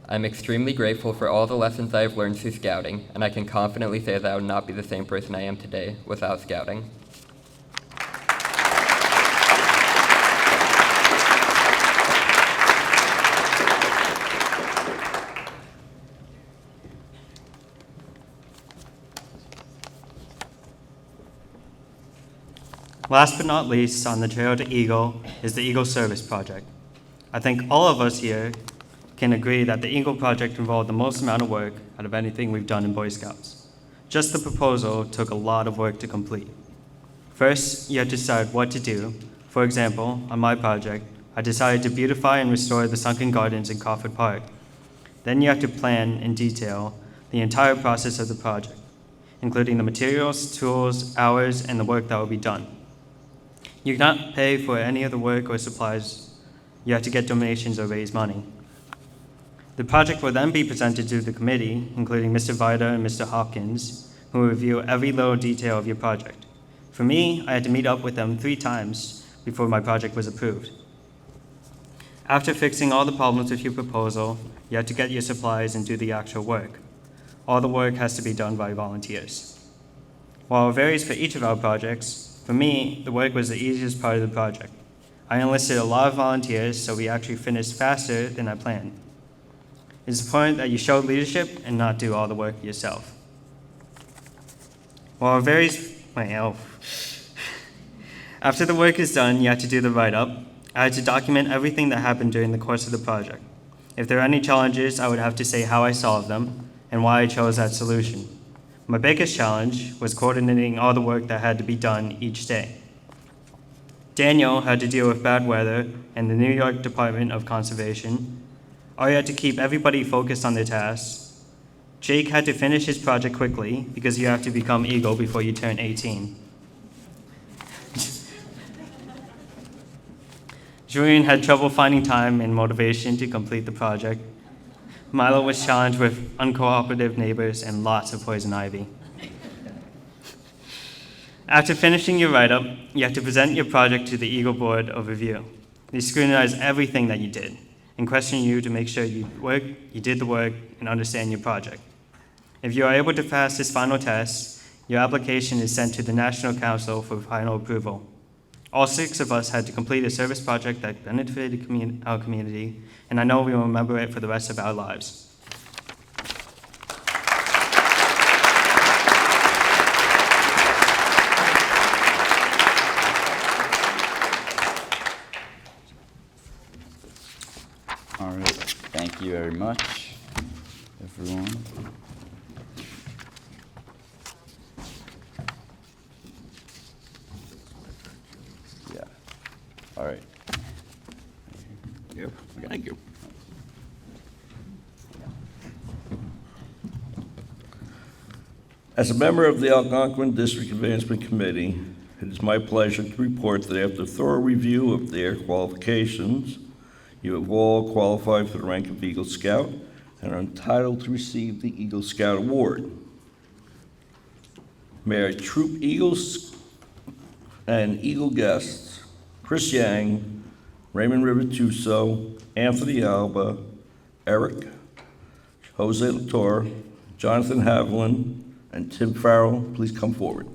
I'm extremely grateful for all the lessons I have learned through scouting, and I can confidently say that I would not be the same person I am today without scouting. Last but not least, on the trail to Eagle is the Eagle Service Project. I think all of us here can agree that the Eagle Project involved the most amount of work out of anything we've done in Boy Scouts. Just the proposal took a lot of work to complete. First, you had to decide what to do. For example, on my project, I decided to beautify and restore the sunken gardens in Crawford Park. Then you have to plan in detail the entire process of the project, including the materials, tools, hours, and the work that will be done. You cannot pay for any of the work or supplies. You have to get donations or raise money. The project will then be presented to the committee, including Mr. Vida and Mr. Hopkins, who will review every little detail of your project. For me, I had to meet up with them 3 times before my project was approved. After fixing all the problems with your proposal, you have to get your supplies and do the actual work. All the work has to be done by volunteers. While it varies for each of our projects, for me, the work was the easiest part of the project. I enlisted a lot of volunteers, so we actually finished faster than I planned. It's important that you show leadership and not do all the work yourself. While it varies, after the work is done, you have to do the write-up. I had to document everything that happened during the course of the project. If there are any challenges, I would have to say how I solved them and why I chose that solution. My biggest challenge was coordinating all the work that had to be done each day. Daniel had to deal with bad weather and the New York Department of Conservation. Ari had to keep everybody focused on their tasks. Jake had to finish his project quickly because you have to become Eagle before you turn 18. Julian had trouble finding time and motivation to complete the project. Milo was challenged with uncooperative neighbors and lots of poison ivy. After finishing your write-up, you have to present your project to the Eagle Board of Review. They scrutinize everything that you did and question you to make sure you did the work and understand your project. If you are able to pass this final test, your application is sent to the National Council for final approval. All 6 of us had to complete a service project that benefited our community, and I know we will remember it for the rest of our lives. All right, thank you very much, everyone. All right. Yep, thank you. As a member of the Algonquin District Advancement Committee, it is my pleasure to report that after thorough review of their qualifications, you have all qualified for the rank of Eagle Scout and are entitled to receive the Eagle Scout Award. May our troop Eagles and Eagle guests Chris Yang, Raymond Rivatuso, Anthony Alba, Eric, Jose Latour, Jonathan Haviland, and Tim Farrell, please come forward.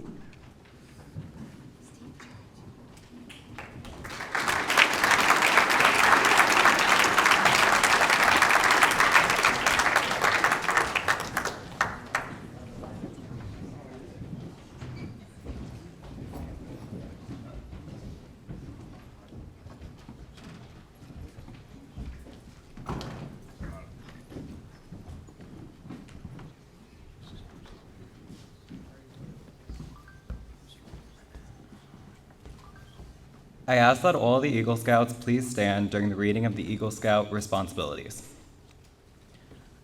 I ask that all the Eagle Scouts please stand during the reading of the Eagle Scout responsibilities.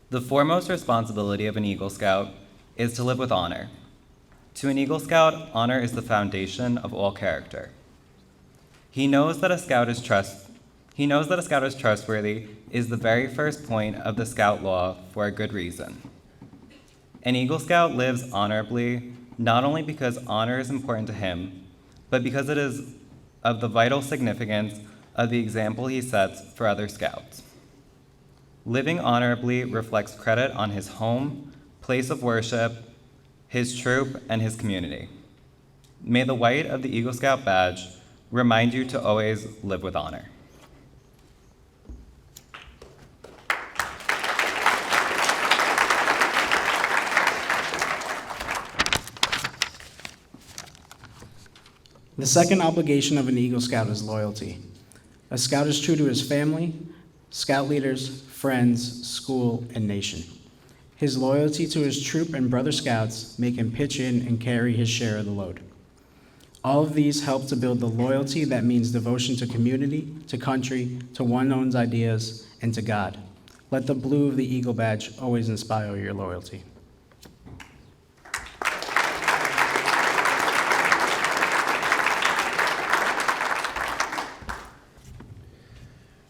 The foremost responsibility of an Eagle Scout is to live with honor. To an Eagle Scout, honor is the foundation of all character. He knows that a Scout is trustworthy is the very first point of the Scout law for a good reason. An Eagle Scout lives honorably not only because honor is important to him, but because it is of the vital significance of the example he sets for other Scouts. Living honorably reflects credit on his home, place of worship, his troop, and his community. May the white of the Eagle Scout badge remind you to always live with honor. The second obligation of an Eagle Scout is loyalty. A Scout is true to his family, Scout leaders, friends, school, and nation. His loyalty to his troop and brother Scouts make him pitch in and carry his share of the load. All of these help to build the loyalty that means devotion to community, to country, to one's own ideas, and to God. Let the blue of the Eagle badge always inspire your loyalty.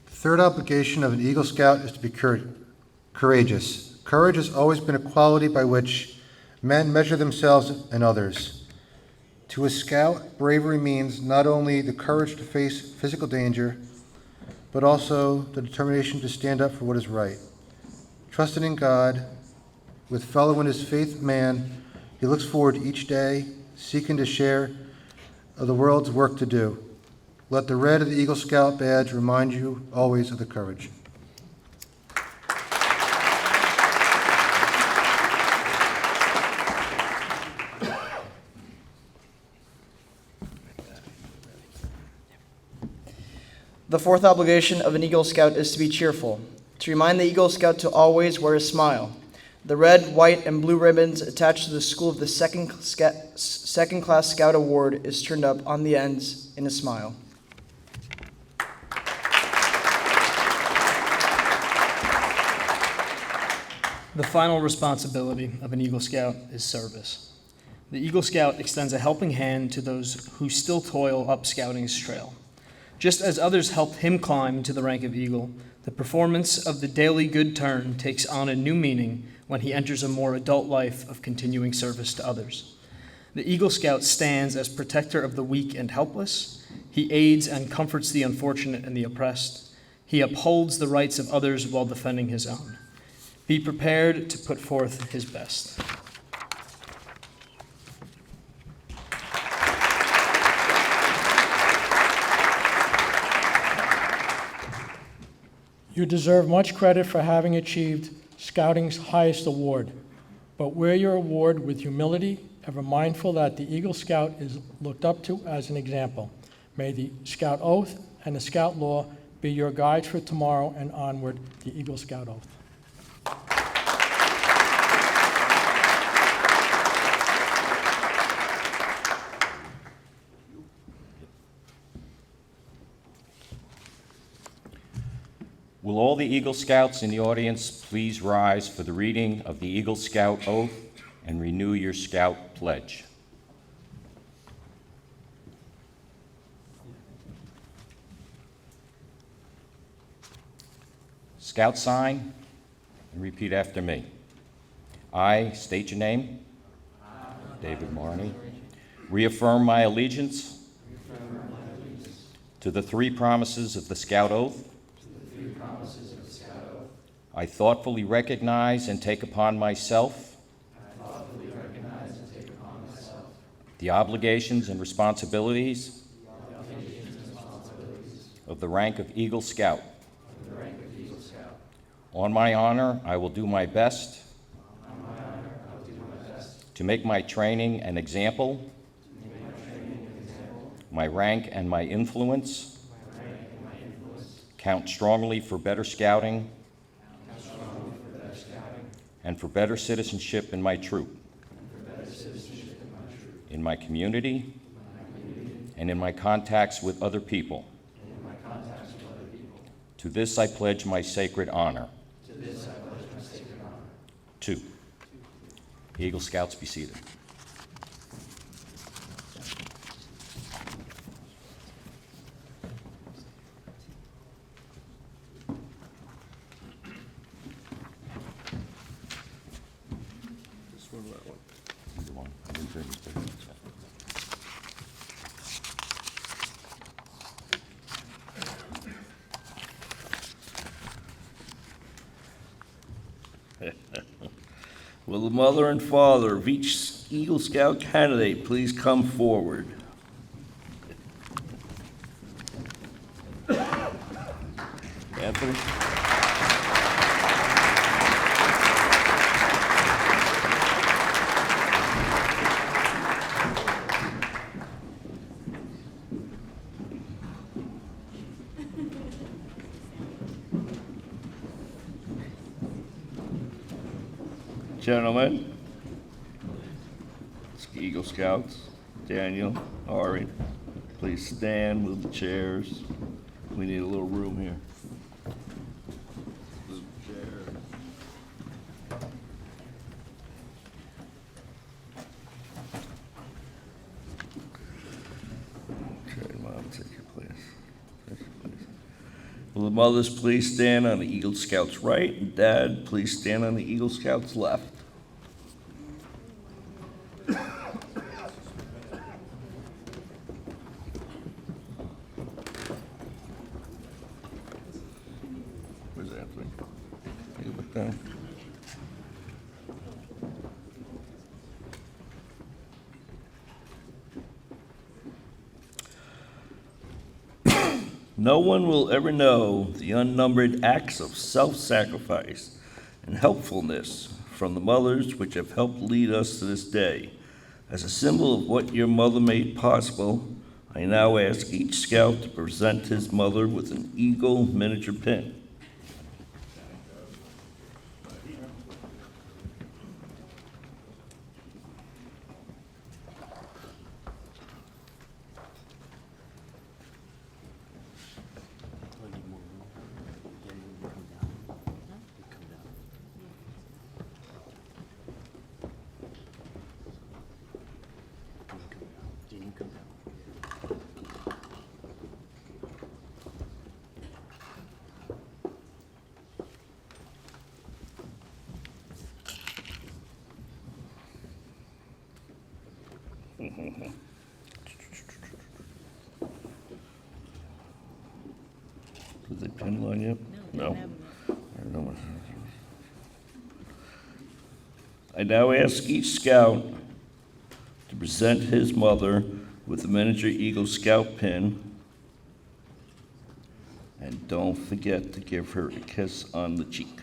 The third obligation of an Eagle Scout is to be courageous. Courage has always been a quality by which men measure themselves and others. To a Scout, bravery means not only the courage to face physical danger, but also the determination to stand up for what is right. Trusting in God, with fellow in his faith man, he looks forward to each day, seeking to share of the world's work to do. Let the red of the Eagle Scout badge remind you always of the courage. The fourth obligation of an Eagle Scout is to be cheerful, to remind the Eagle Scout to always wear a smile. The red, white, and blue ribbons attached to the School of the Second Class Scout Award is turned up on the ends in a smile. The final responsibility of an Eagle Scout is service. The Eagle Scout extends a helping hand to those who still toil up Scouting's trail. Just as others helped him climb to the rank of Eagle, the performance of the daily good turn takes on a new meaning when he enters a more adult life of continuing service to others. The Eagle Scout stands as protector of the weak and helpless. He aids and comforts the unfortunate and the oppressed. He upholds the rights of others while defending his own. Be prepared to put forth his best. You deserve much credit for having achieved Scouting's highest award, but wear your award with humility, ever mindful that the Eagle Scout is looked up to as an example. May the Scout Oath and the Scout Law be your guides for tomorrow and onward, the Eagle Scout Oath. Will all the Eagle Scouts in the audience please rise for the reading of the Eagle Scout Oath and renew your Scout pledge? Scout sign and repeat after me. I state your name, David Marney, reaffirm my allegiance to the three promises of the Scout Oath. I thoughtfully recognize and take upon myself the obligations and responsibilities of the rank of Eagle Scout. On my honor, I will do my best to make my training an example, my rank and my influence count strongly for better scouting and for better citizenship in my troop, in my community, and in my contacts with other people. To this I pledge my sacred honor. 2. Eagle Scouts, be seated. Either one. Will the mother and father of each Eagle Scout candidate please come forward? Anthony? Gentlemen, Eagle Scouts, Daniel, Ari, please stand, move the chairs. We need a little room here. Move the chairs. Okay, Mom, take your place. Take your place. Will the mothers please stand on the Eagle Scouts' right, and Dad, please stand on the Eagle Scouts' left. Where's Anthony? Take it back down. No one will ever know the unnumbered acts of self-sacrifice and helpfulness from the mothers which have helped lead us to this day. As a symbol of what your mother made possible, I now ask each scout to present his mother with an eagle miniature pin. Did they pin line yet? No. I now ask each scout to present his mother with a miniature Eagle Scout pin. And don't forget to give her a kiss on the cheek.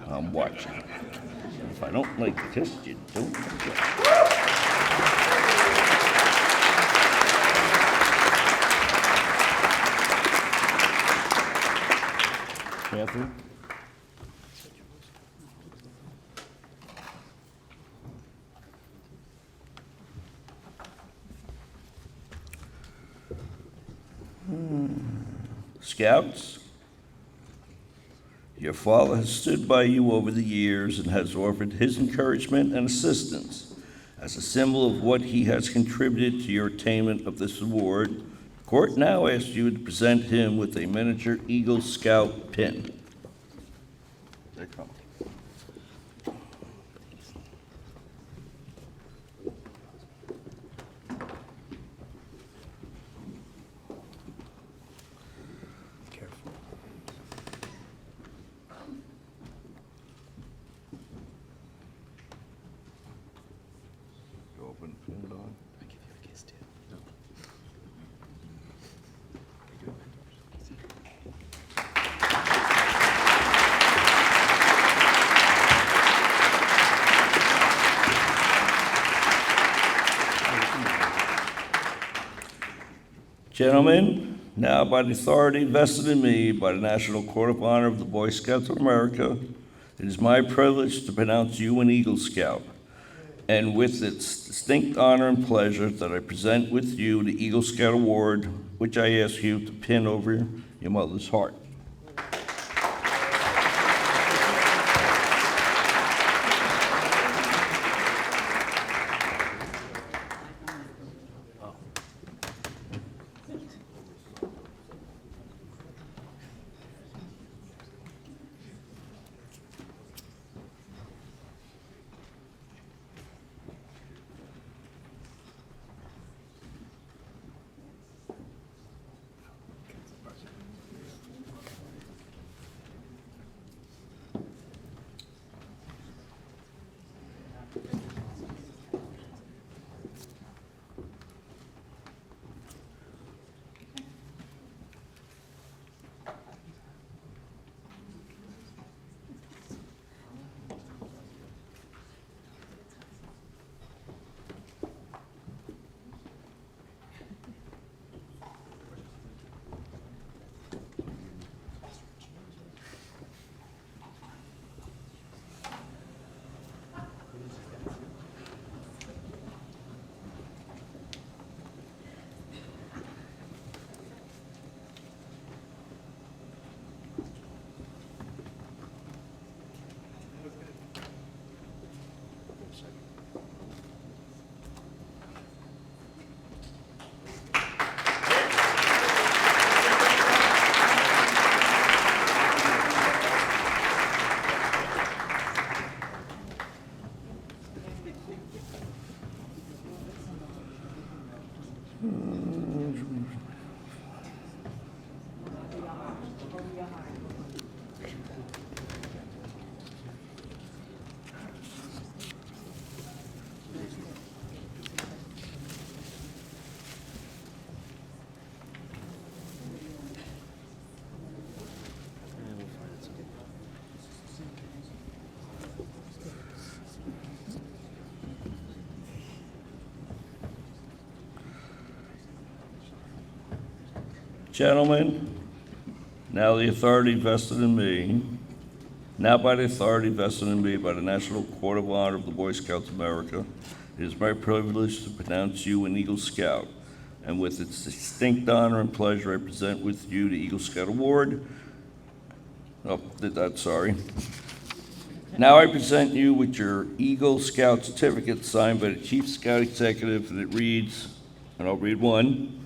I'm watching. If I don't like the kiss, you don't forget. Catherine? Scouts, your father has stood by you over the years and has offered his encouragement and assistance. As a symbol of what he has contributed to your attainment of this award, the court now asks you to present him with a miniature Eagle Scout pin. They come. Open, pin it on. I give you a kiss too. No. Gentlemen, now by the authority vested in me by the National Court of Honor of the Boy Scouts of America, it is my privilege to pronounce you an Eagle Scout. and with its distinct honor and pleasure that I present with you the Eagle Scout Award, which I ask you to pin over your mother's heart. Gentlemen, now by the authority vested in me by the National Court of Honor of the Boy Scouts of America, it is my privilege to pronounce you an Eagle Scout. And with its distinct honor and pleasure, I present with you the Eagle Scout Award. Now I present you with your Eagle Scout certificate signed by the Chief Scout Executive, and it reads, and I'll read one,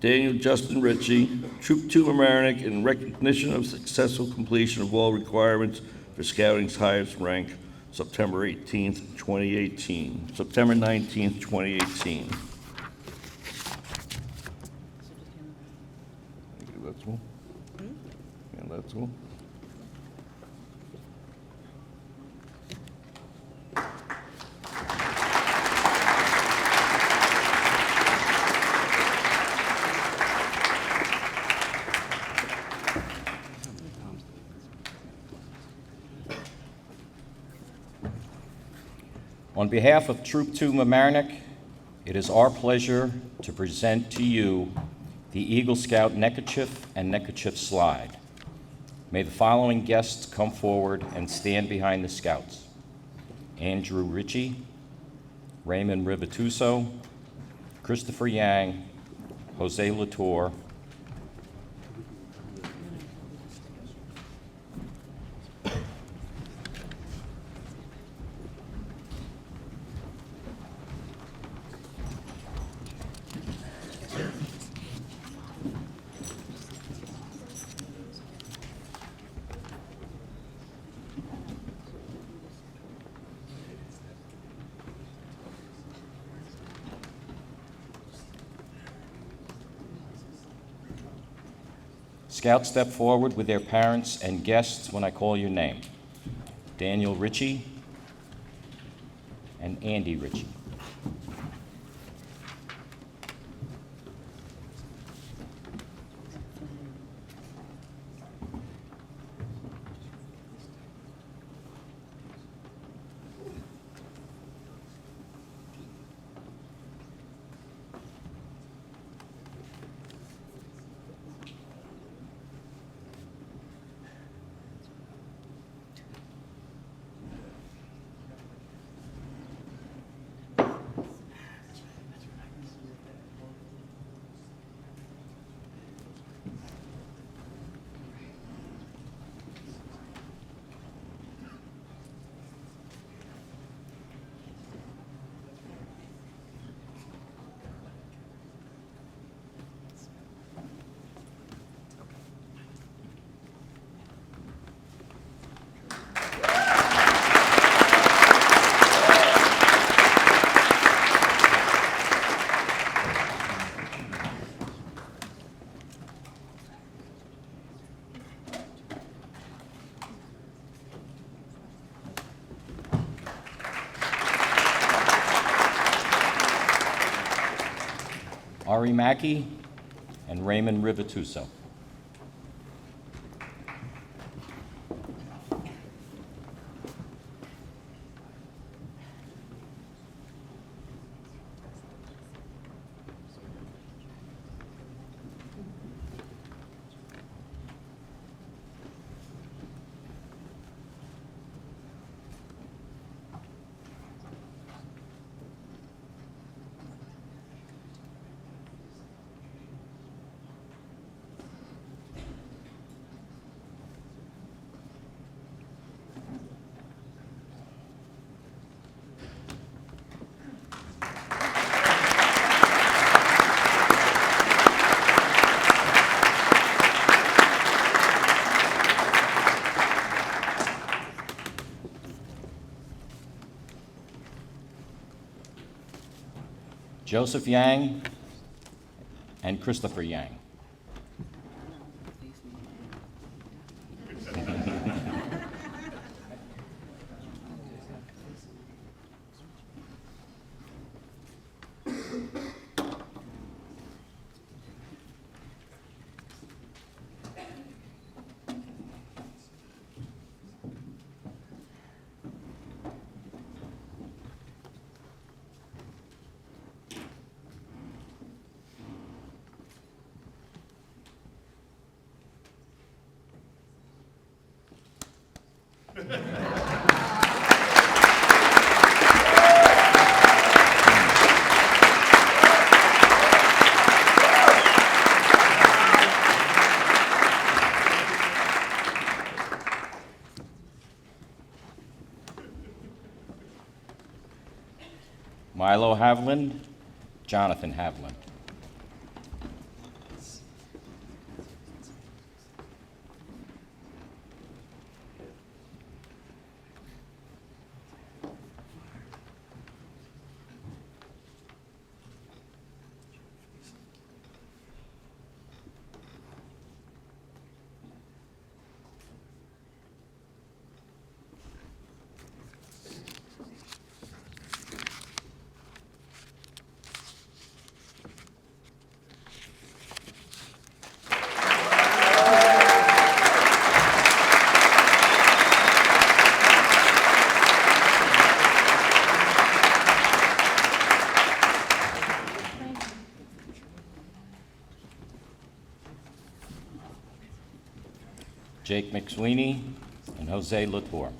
Daniel Justin Ritchie, Troop 2 Mamaroneck, in recognition of successful completion of all requirements for Scouting's highest rank, September 18th, 2018. September 19th, 2018. That's all. And that's all. On behalf of Troop 2 Mamaroneck, it is our pleasure to present to you the Eagle Scout neckerchief and neckerchief slide. May the following guests come forward and stand behind the Scouts. Andrew Ritchie, Raymond Rivatuso, Christopher Yang, Jose Latour, Scouts step forward with their parents and guests when I call your name. Daniel Ritchie and Andy Ritchie. Ari Mackey and Raymond Rivatuso. Joseph Yang and Christopher Yang. Milo Havland, Jonathan Havland. Jake McSweeney and Jose Latour.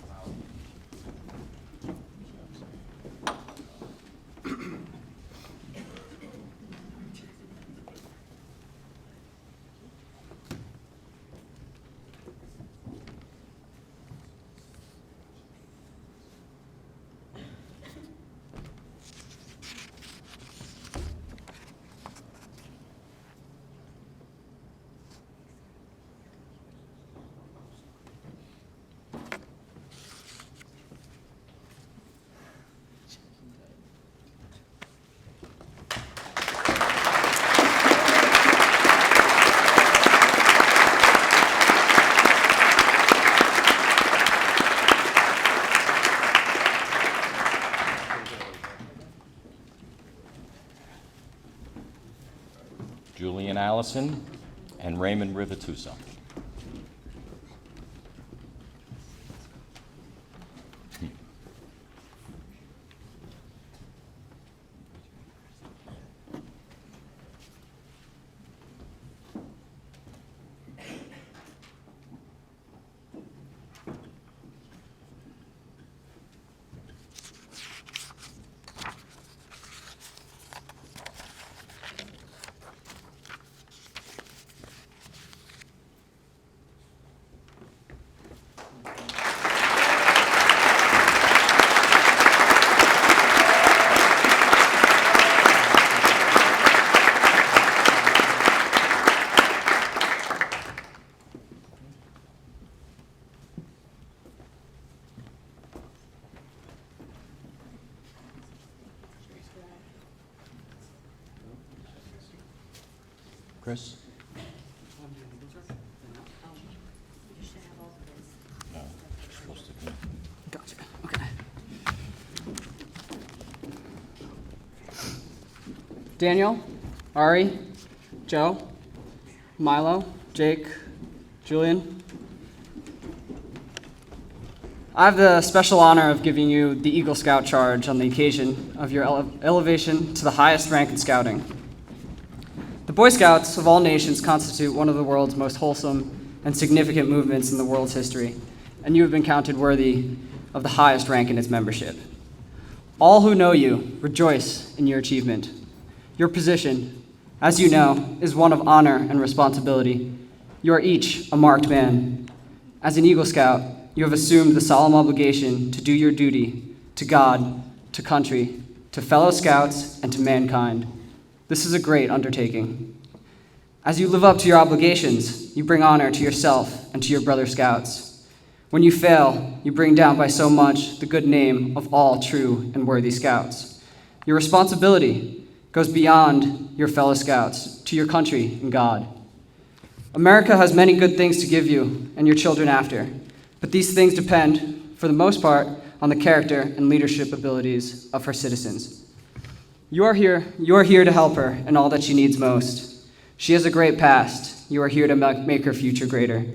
Julian Allison and Raymond Rivatuso. Chris? No, it's supposed to be. Gotcha. Okay. Daniel, Ari, Joe, Milo, Jake, Julian. I have the special honor of giving you the Eagle Scout charge on the occasion of your elevation to the highest rank in scouting. The Boy Scouts of all nations constitute one of the world's most wholesome and significant movements in the world's history, and you have been counted worthy of the highest rank in its membership. All who know you rejoice in your achievement. Your position, as you know, is one of honor and responsibility. You are each a marked man. As an Eagle Scout, you have assumed the solemn obligation to do your duty to God, to country, to fellow scouts, and to mankind. This is a great undertaking. As you live up to your obligations, you bring honor to yourself and to your brother scouts. When you fail, you bring down by so much the good name of all true and worthy scouts. Your responsibility goes beyond your fellow scouts to your country and God. America has many good things to give you and your children after, but these things depend, for the most part, on the character and leadership abilities of her citizens. You are here to help her in all that she needs most. She has a great past. You are here to make her future greater.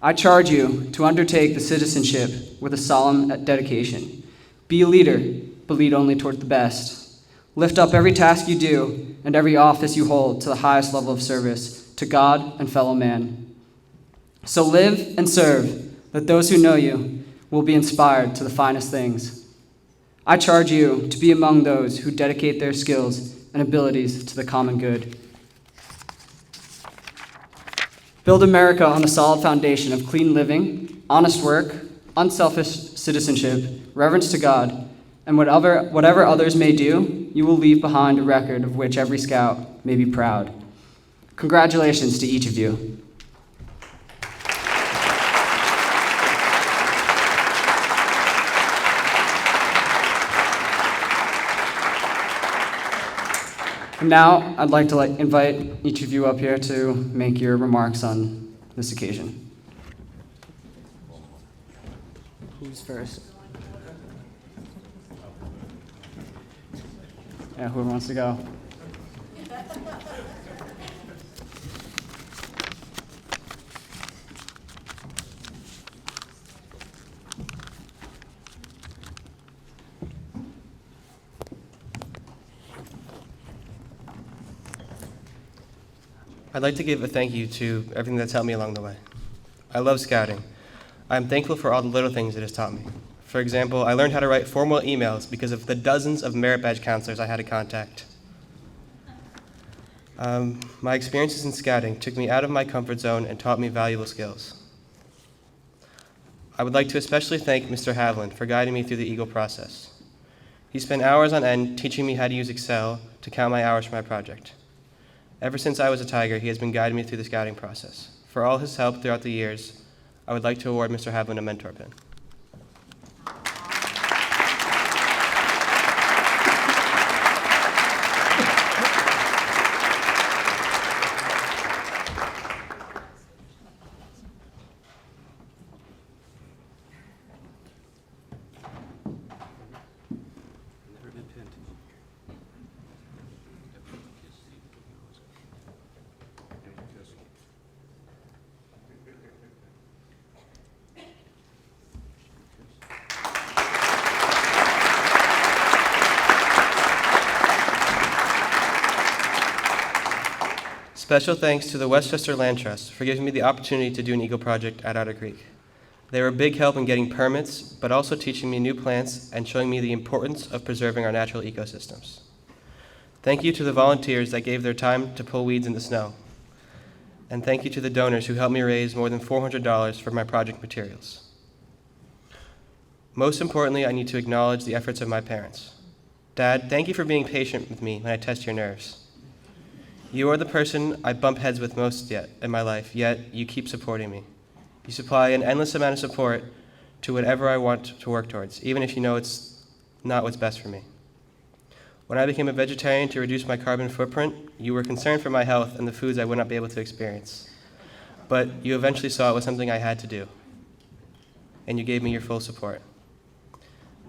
I charge you to undertake the citizenship with a solemn dedication. Be a leader, but lead only toward the best. Lift up every task you do and every office you hold to the highest level of service to God and fellow man. So live and serve, that those who know you will be inspired to the finest things. I charge you to be among those who dedicate their skills and abilities to the common good. Build America on the solid foundation of clean living, honest work, unselfish citizenship, reverence to God, and whatever others may do, you will leave behind a record of which every scout may be proud. Congratulations to each of you. And now, I'd like to invite each of you up here to make your remarks on this occasion. Who's first? Yeah, whoever wants to go. I'd like to give a thank you to everything that's helped me along the way. I love scouting. I'm thankful for all the little things it has taught me. For example, I learned how to write formal emails because of the dozens of merit badge counselors I had to contact. My experiences in scouting took me out of my comfort zone and taught me valuable skills. I would like to especially thank Mr. Havlin for guiding me through the Eagle process. He spent hours on end teaching me how to use Excel to count my hours for my project. Ever since I was a Tiger, he has been guiding me through the scouting process. For all his help throughout the years, I would like to award Mr. Havlin a mentor pin. Special thanks to the Westchester Land Trust for giving me the opportunity to do an Eagle project at Otter Creek. They were a big help in getting permits, but also teaching me new plants and showing me the importance of preserving our natural ecosystems. Thank you to the volunteers that gave their time to pull weeds in the snow. And thank you to the donors who helped me raise more than $400 for my project materials. Most importantly, I need to acknowledge the efforts of my parents. Dad, thank you for being patient with me when I test your nerves. You are the person I bump heads with most yet in my life, yet you keep supporting me. You supply an endless amount of support to whatever I want to work towards, even if you know it's not what's best for me. When I became a vegetarian to reduce my carbon footprint, you were concerned for my health and the foods I would not be able to experience. But you eventually saw it was something I had to do, and you gave me your full support.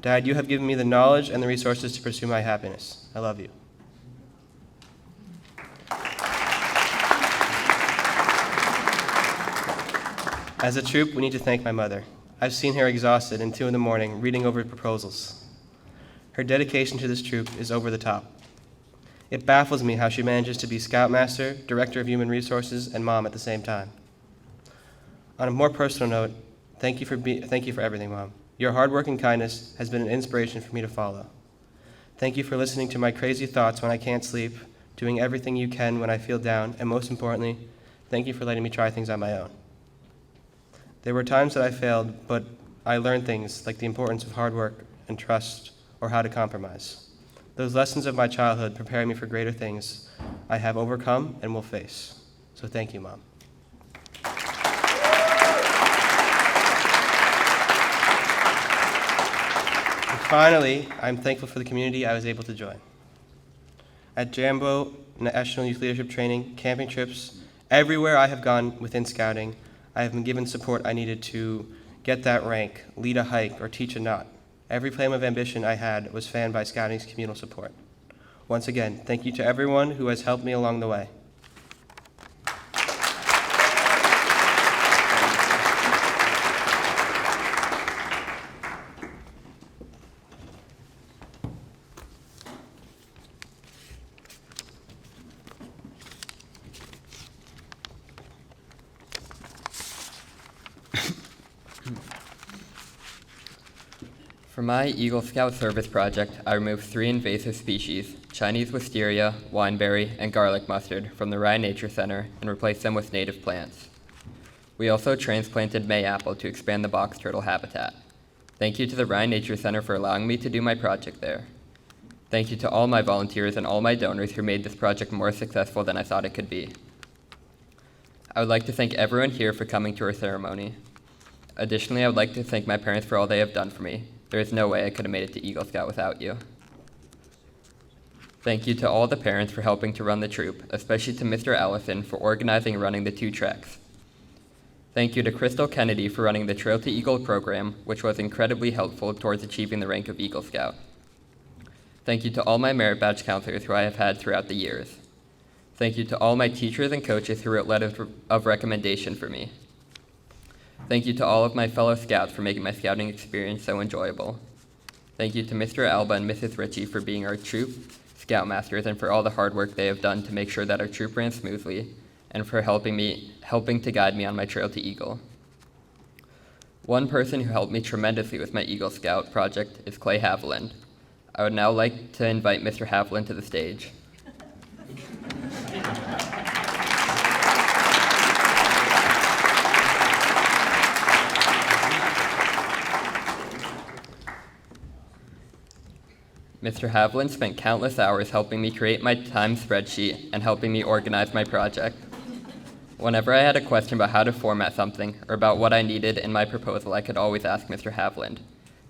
Dad, you have given me the knowledge and the resources to pursue my happiness. I love you. As a troop, we need to thank my mother. I've seen her exhausted in 2 in the morning reading over proposals. Her dedication to this troop is over the top. It baffles me how she manages to be Scoutmaster, Director of Human Resources, and mom at the same time. On a more personal note, thank you for everything, Mom. Your hard work and kindness has been an inspiration for me to follow. Thank you for listening to my crazy thoughts when I can't sleep, doing everything you can when I feel down, and most importantly, thank you for letting me try things on my own. There were times that I failed, but I learned things like the importance of hard work and trust, or how to compromise. Those lessons of my childhood prepare me for greater things I have overcome and will face. So thank you, Mom. Finally, I'm thankful for the community I was able to join. At Jambo, National Youth Leadership Training, camping trips, everywhere I have gone within Scouting, I have been given support I needed to get that rank, lead a hike, or teach a knot. Every flame of ambition I had was fanned by Scouting's communal support. Once again, thank you to everyone who has helped me along the way. For my Eagle Scout service project, I removed 3 invasive species, Chinese wisteria, wineberry, and garlic mustard, from the Ryan Nature Center and replaced them with native plants. We also transplanted mayapple to expand the box turtle habitat. Thank you to the Ryan Nature Center for allowing me to do my project there. Thank you to all my volunteers and all my donors who made this project more successful than I thought it could be. I would like to thank everyone here for coming to our ceremony. Additionally, I would like to thank my parents for all they have done for me. There is no way I could have made it to Eagle Scout without you. Thank you to all the parents for helping to run the troop, especially to Mr. Allison for organizing and running the 2 treks. Thank you to Crystal Kennedy for running the Trail to Eagle program, which was incredibly helpful towards achieving the rank of Eagle Scout. Thank you to all my merit badge counselors who I have had throughout the years. Thank you to all my teachers and coaches who wrote letters of recommendation for me. Thank you to all of my fellow Scouts for making my scouting experience so enjoyable. Thank you to Mr. Alba and Mrs. Ritchie for being our troop Scoutmasters and for all the hard work they have done to make sure that our troop ran smoothly and for helping to guide me on my trail to Eagle. One person who helped me tremendously with my Eagle Scout project is Clay Haviland. I would now like to invite Mr. Haviland to the stage. Mr. Haviland spent countless hours helping me create my time spreadsheet and helping me organize my project. Whenever I had a question about how to format something or about what I needed in my proposal, I could always ask Mr. Haviland.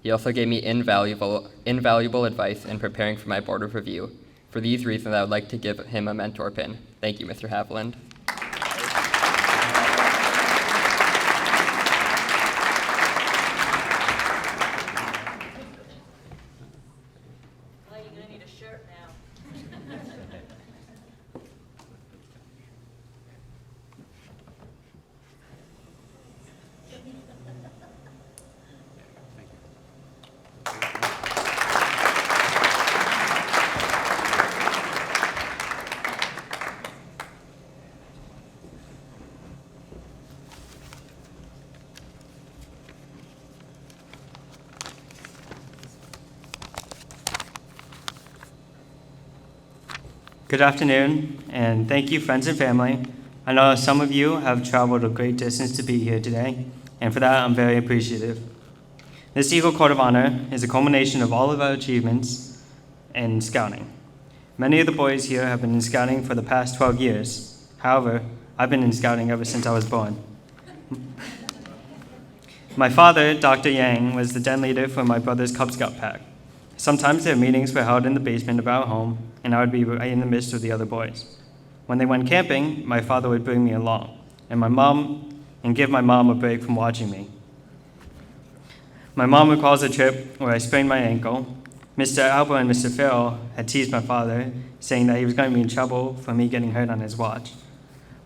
He also gave me invaluable advice in preparing for my board of review. For these reasons, I would like to give him a mentor pin. Thank you, Mr. Haviland. Good afternoon, and thank you, friends and family. I know some of you have traveled a great distance to be here today, and for that, I'm very appreciative. This Eagle Court of Honor is a culmination of all of our achievements in Scouting. Many of the boys here have been in Scouting for the past 12 years. However, I've been in Scouting ever since I was born. My father, Dr. Yang, was the den leader for my brother's Cub Scout pack. Sometimes their meetings were held in the basement of our home, and I would be right in the midst of the other boys. When they went camping, my father would bring me along, and give my mom a break from watching me. My mom recalls a trip where I sprained my ankle. Mr. Alba and Mr. Farrell had teased my father, saying that he was going to be in trouble for me getting hurt on his watch.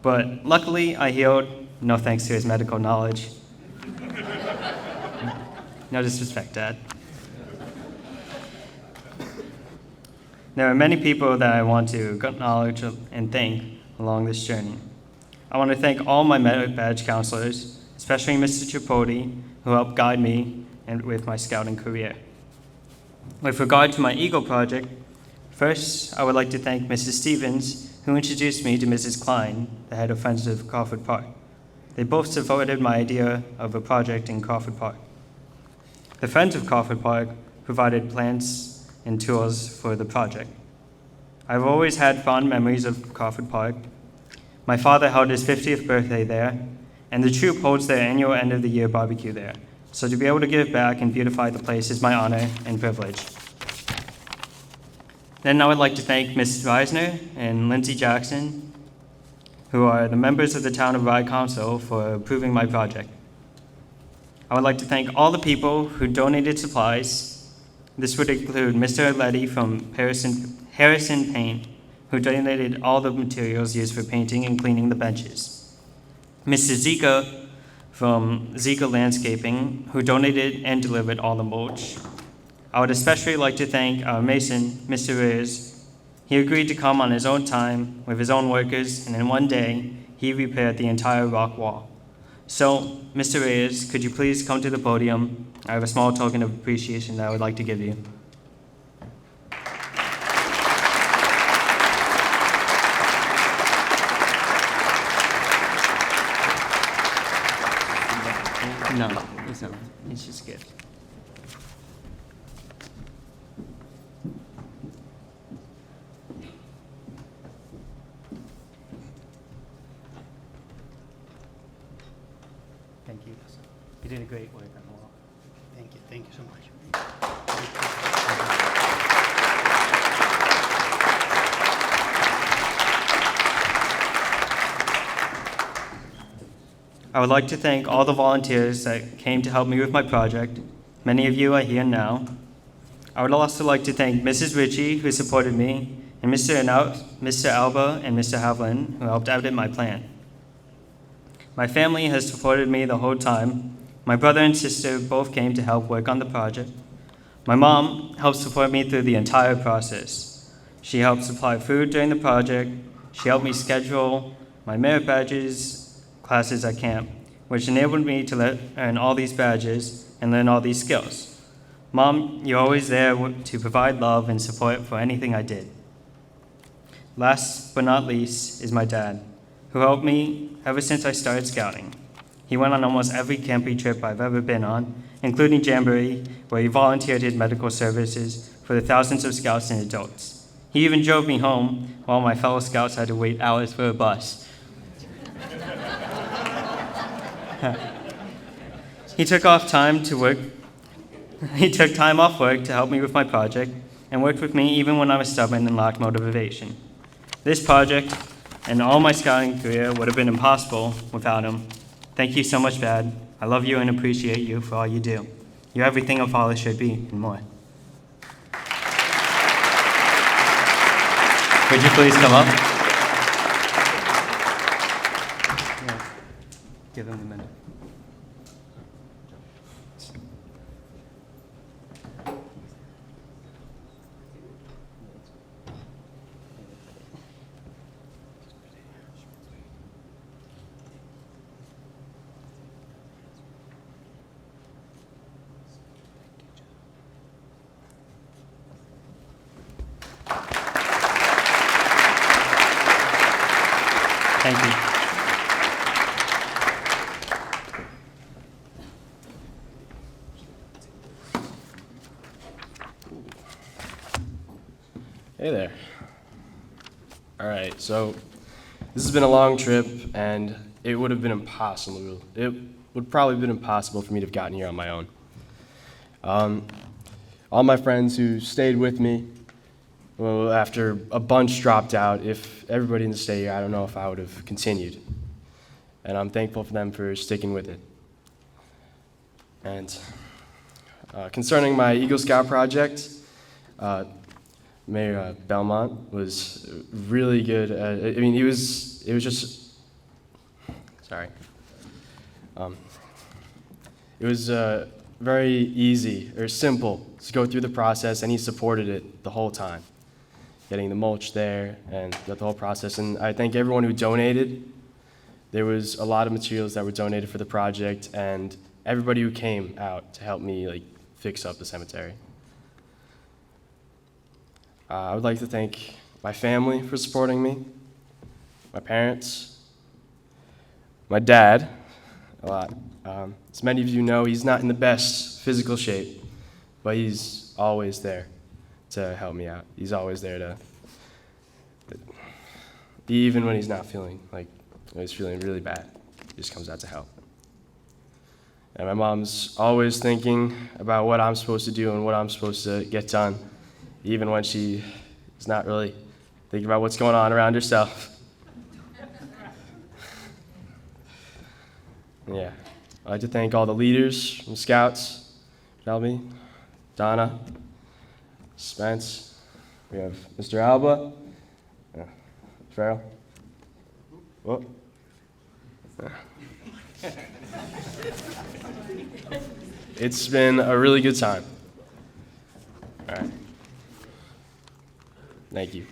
But luckily, I healed no thanks to his medical knowledge. No disrespect, Dad. There are many people that I want to acknowledge and thank along this journey. I want to thank all my merit badge counselors, especially Mr. Tripodi, who helped guide me with my scouting career. With regard to my Eagle project, first I would like to thank Mrs. Stevens, who introduced me to Mrs. Klein, the head of Friends of Crawford Park. They both supported my idea of a project in Crawford Park. The Friends of Crawford Park provided plans and tours for the project. I've always had fond memories of Crawford Park. My father held his 50th birthday there, and the troop holds their annual end-of-the-year barbecue there. So to be able to give back and beautify the place is my honor and privilege. Then I would like to thank Mrs. Reisner and Lindsay Jackson, who are the members of the Town of Rye Council, for approving my project. I would like to thank all the people who donated supplies. This would include Mr. Letty from Harrison Paint, who donated all the materials used for painting and cleaning the benches. Mr. Zika from Zika Landscaping, who donated and delivered all the mulch. I would especially like to thank our mason, Mr. Reyes. He agreed to come on his own time with his own workers, and in one day, he repaired the entire rock wall. So, Mr. Reyes, could you please come to the podium? I have a small token of appreciation that I would like to give you. No, it's not. It's just a gift. Thank you. You did a great work on the wall. Thank you. Thank you so much. I would like to thank all the volunteers that came to help me with my project. Many of you are here now. I would also like to thank Mrs. Ritchie, who supported me, and Mr. Alba and Mr. Havlin, who helped edit my plan. My family has supported me the whole time. My brother and sister both came to help work on the project. My mom helped support me through the entire process. She helped supply food during the project. She helped me schedule my merit badges classes at camp, which enabled me to earn all these badges and learn all these skills. Mom, you're always there to provide love and support for anything I did. Last but not least is my dad, who helped me ever since I started scouting. He went on almost every camping trip I've ever been on, including Jamboree, where he volunteered his medical services for the thousands of scouts and adults. He even drove me home while my fellow scouts had to wait hours for a bus. He took time off work to help me with my project and worked with me even when I was stubborn and lacked motivation. This project and all my scouting career would have been impossible without him. Thank you so much, Dad. I love you and appreciate you for all you do. You're everything a father should be and more. Could you please come up? Yeah. Give him a minute. Thank you. Hey there. All right, so this has been a long trip, and it would have been impossible. It would probably have been impossible for me to have gotten here on my own. All my friends who stayed with me, well, after a bunch dropped out, if everybody didn't stay here, I don't know if I would have continued. And I'm thankful for them for sticking with it. And concerning my Eagle Scout project, Mayor Belmont was really good. Sorry. It was very easy or simple to go through the process, and he supported it the whole time, getting the mulch there and the whole process. And I thank everyone who donated. There was a lot of materials that were donated for the project, and everybody who came out to help me fix up the cemetery. I would like to thank my family for supporting me, my parents, my dad, a lot. As many of you know, he's not in the best physical shape, but he's always there to help me out. He's always there to, even when he's not feeling when he's feeling really bad, he just comes out to help. And my mom's always thinking about what I'm supposed to do and what I'm supposed to get done, even when she is not really thinking about what's going on around herself. Yeah, I'd like to thank all the leaders from Scouts, Shelby, Donna, Spence. We have Mr. Alba, Farrell. Whoa. It's been a really good time. All right. Thank you.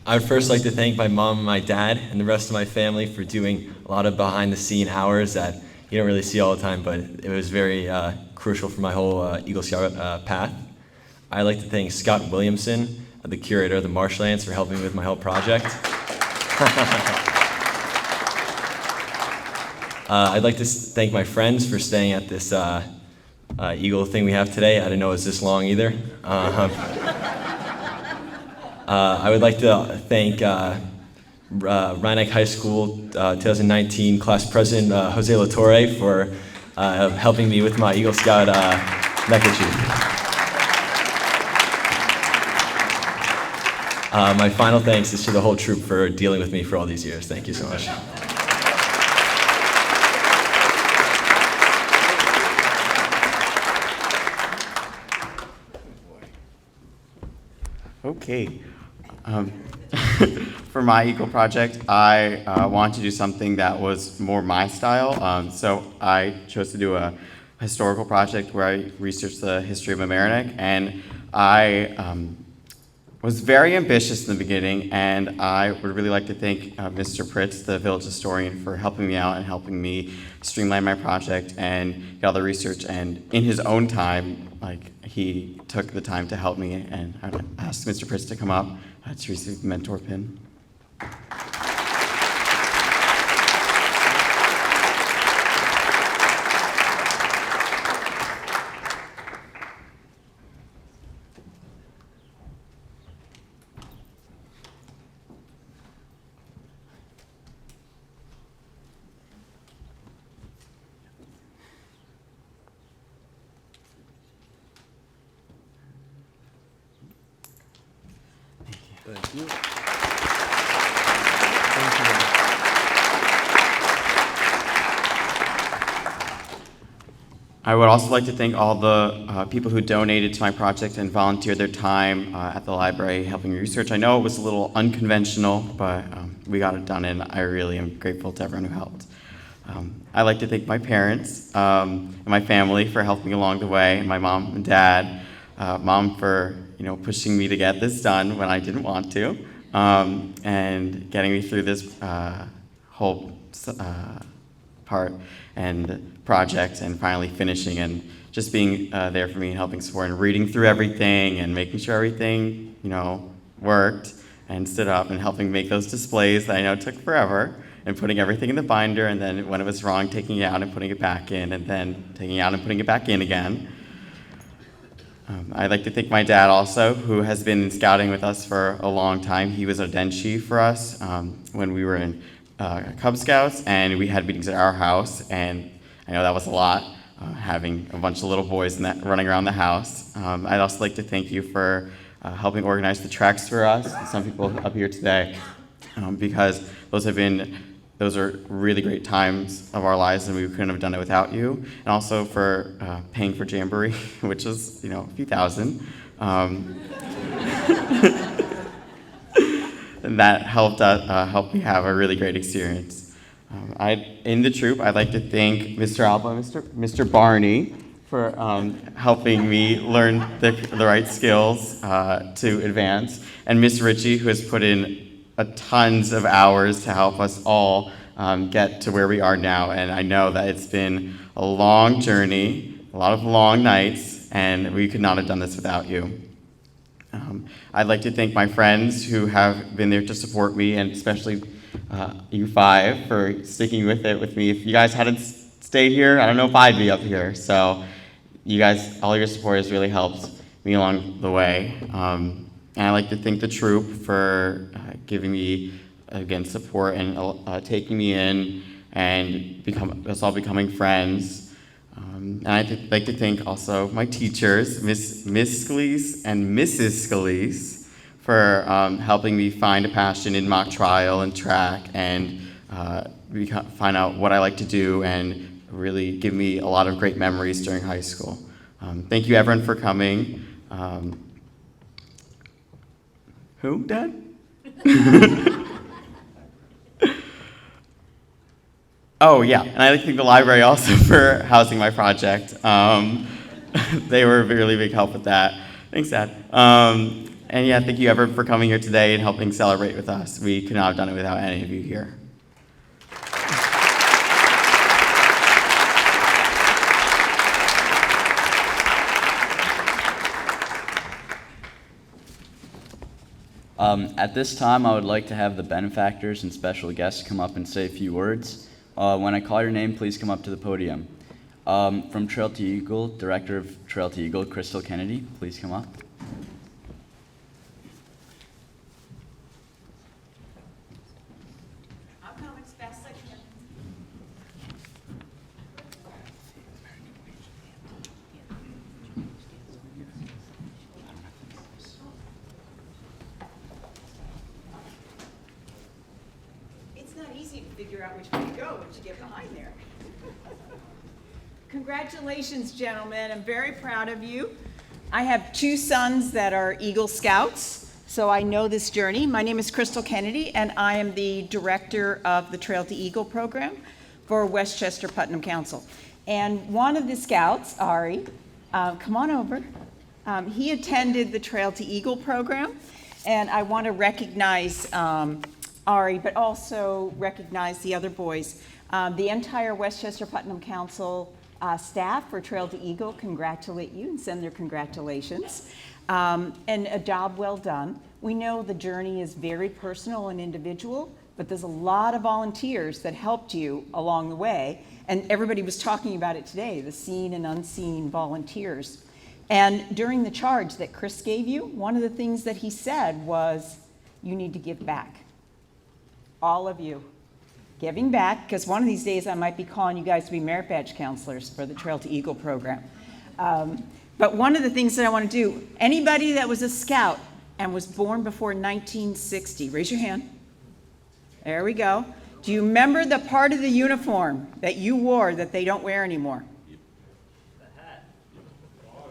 I would first like to thank my mom and my dad and the rest of my family for doing a lot of behind-the-scene hours that you don't really see all the time, but it was very crucial for my whole Eagle Scout path. I'd like to thank Scott Williamson, the curator of the marshlands, for helping me with my whole project. I'd like to thank my friends for staying at this Eagle thing we have today. I didn't know it was this long either. I would like to thank Rhinebeck High School 2019 class president Jose Latorre for helping me with my Eagle Scout neckerchief. My final thanks is to the whole troop for dealing with me for all these years. Thank you so much. Okay. For my Eagle project, I wanted to do something that was more my style. So I chose to do a historical project where I researched the history of Mamaroneck, and I was very ambitious in the beginning, and I would really like to thank Mr. Pritz, the village historian, for helping me out and helping me streamline my project and get all the research. And in his own time, he took the time to help me, and I would ask Mr. Pritz to come up to receive the mentor pin. Thank you. I would also like to thank all the people who donated to my project and volunteered their time at the library helping me research. I know it was a little unconventional, but we got it done, and I really am grateful to everyone who helped. I'd like to thank my parents and my family for helping me along the way, my mom and dad. Mom for pushing me to get this done when I didn't want to, and getting me through this whole part and project, and finally finishing, and just being there for me and helping support and reading through everything and making sure everything worked and stood up, and helping make those displays that I know took forever, and putting everything in the binder, and then when it was wrong, taking it out and putting it back in, and then taking it out and putting it back in again. I'd like to thank my dad also, who has been in scouting with us for a long time. He was a den chief for us when we were in Cub Scouts, and we had meetings at our house, and I know that was a lot, having a bunch of little boys running around the house. I'd also like to thank you for helping organize the tracks for us, some people up here today, because those have been those are really great times of our lives, and we couldn't have done it without you. And also for paying for Jamboree, which is, a few thousand. And that helped me have a really great experience. In the troop, I'd like to thank Mr. Alba, Mr. Barney, for helping me learn the right skills to advance, and Miss Ritchie, who has put in tons of hours to help us all get to where we are now. And I know that it's been a long journey, a lot of long nights, and we could not have done this without you. I'd like to thank my friends who have been there to support me, and especially you five for sticking with it with me. If you guys hadn't stayed here, I don't know if I'd be up here. So you guys, all your support has really helped me along the way. And I'd like to thank the troop for giving me, again, support and taking me in and us all becoming friends. And I'd like to thank also my teachers, Miss Scalise and Mrs. Scalise, for helping me find a passion in mock trial and track and find out what I like to do and really give me a lot of great memories during high school. Thank you, everyone, for coming. Who, Dad? Oh, yeah, and I'd like to thank the library also for housing my project. They were a really big help with that. Thanks, Dad. And yeah, thank you, everyone, for coming here today and helping celebrate with us. We could not have done it without any of you here. At this time, I would like to have the benefactors and special guests come up and say a few words. When I call your name, please come up to the podium. From Trail to Eagle, Director of Trail to Eagle, Crystal Kennedy, please come up. I'll come as fast as I can. It's not easy to figure out which way to go once you get behind there. Congratulations, gentlemen. I'm very proud of you. I have two sons that are Eagle Scouts, so I know this journey. My name is Crystal Kennedy, and I am the director of the Trail to Eagle program for Westchester Putnam Council. And one of the scouts, Ari, come on over. He attended the Trail to Eagle program, and I want to recognize Ari, but also recognize the other boys. The entire Westchester Putnam Council staff for Trail to Eagle congratulate you and send their congratulations. And a job well done. We know the journey is very personal and individual, but there's a lot of volunteers that helped you along the way. And everybody was talking about it today, the seen and unseen volunteers. And during the charge that Chris gave you, one of the things that he said was, you need to give back. All of you. Giving back, because one of these days I might be calling you guys to be merit badge counselors for the Trail to Eagle program. But one of the things that I want to do, anybody that was a scout and was born before 1960, raise your hand. There we go. Do you remember the part of the uniform that you wore that they don't wear anymore? The hat.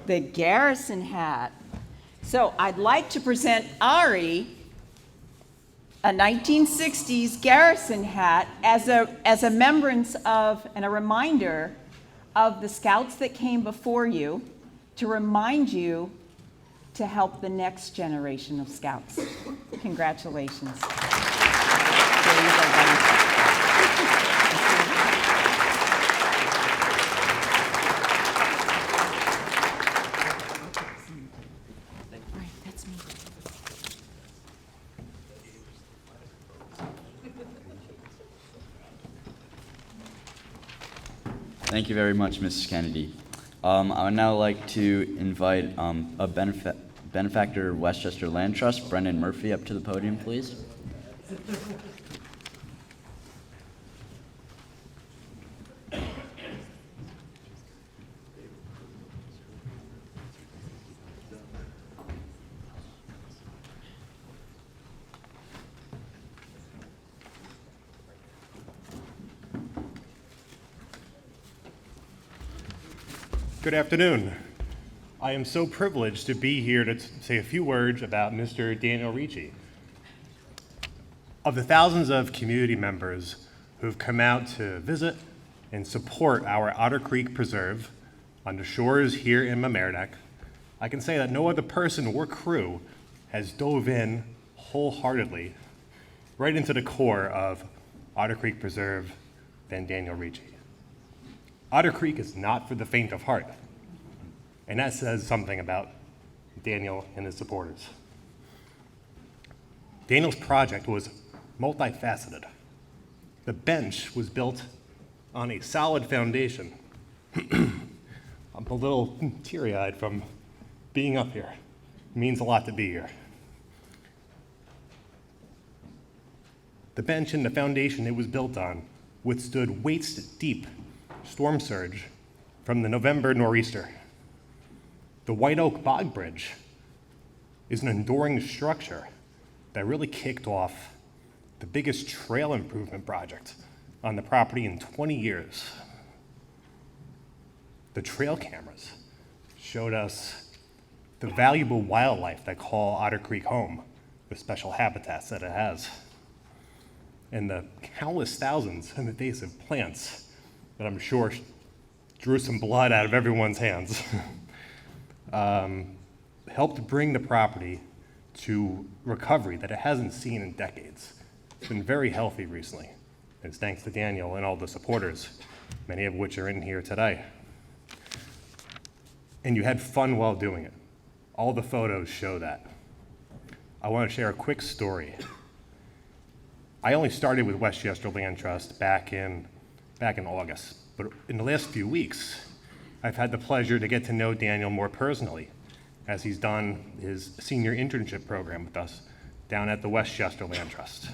The garrison hat. So I'd like to present Ari a 1960s garrison hat as a remembrance of and a reminder of the scouts that came before you, to remind you to help the next generation of scouts. Congratulations. There you go, buddy. Thank you very much, Mrs. Kennedy. I would now like to invite a benefactor of Westchester Land Trust, Brendan Murphy, up to the podium, please. Good afternoon. I am so privileged to be here to say a few words about Mr. Daniel Ricci. Of the thousands of community members who've come out to visit and support our Otter Creek Preserve on the shores here in Mamaroneck, I can say that no other person or crew has dove in wholeheartedly right into the core of Otter Creek Preserve than Daniel Ricci. Otter Creek is not for the faint of heart, and that says something about Daniel and his supporters. Daniel's project was multifaceted. The bench was built on a solid foundation. I'm a little teary-eyed from being up here. It means a lot to be here. The bench and the foundation it was built on withstood waist-deep storm surge from the November nor'easter. The White Oak Bog Bridge is an enduring structure that really kicked off the biggest trail improvement project on the property in 20 years. The trail cameras showed us the valuable wildlife that call Otter Creek home, the special habitats that it has, and the countless thousands of invasive plants that I'm sure drew some blood out of everyone's hands, helped bring the property to recovery that it hasn't seen in decades. It's been very healthy recently. And it's thanks to Daniel and all the supporters, many of which are in here today. And you had fun while doing it. All the photos show that. I want to share a quick story. I only started with Westchester Land Trust back in August, but in the last few weeks, I've had the pleasure to get to know Daniel more personally as he's done his senior internship program with us down at the Westchester Land Trust.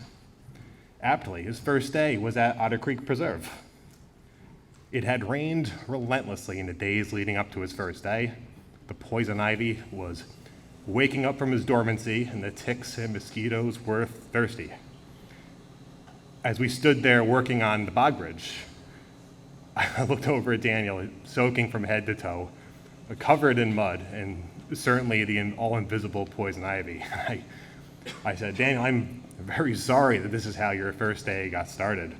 Aptly, his first day was at Otter Creek Preserve. It had rained relentlessly in the days leading up to his first day. The poison ivy was waking up from his dormancy, and the ticks and mosquitoes were thirsty. As we stood there working on the bog bridge, I looked over at Daniel, soaking from head to toe, covered in mud, and certainly the all-invisible poison ivy. I said, Daniel, I'm very sorry that this is how your first day got started.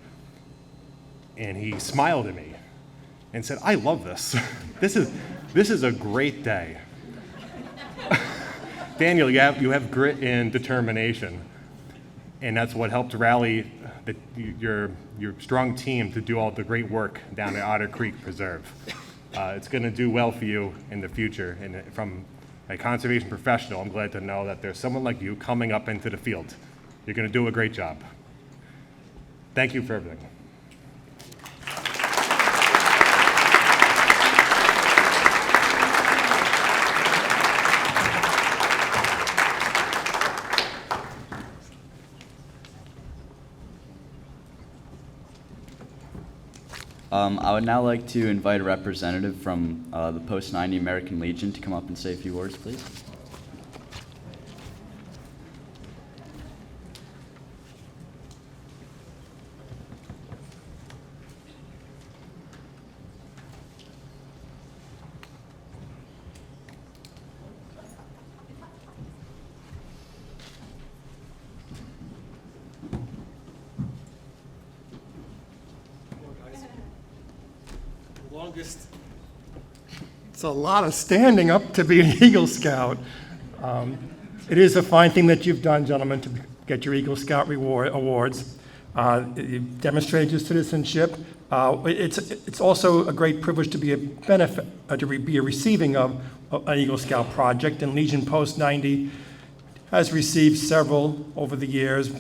And he smiled at me and said, I love this. This is a great day. Daniel, you have grit and determination, and that's what helped rally your strong team to do all the great work down at Otter Creek Preserve. It's going to do well for you in the future, and from a conservation professional, I'm glad to know that there's someone like you coming up into the field. You're going to do a great job. Thank you for everything. I would now like to invite a representative from the Post-90 American Legion to come up and say a few words, please. It's a lot of standing up to be an Eagle Scout. It is a fine thing that you've done, gentlemen, to get your Eagle Scout awards. You've demonstrated your citizenship. It's also a great privilege to be a benefit, to be a receiving of an Eagle Scout project, and Legion Post 90 has received several over the years,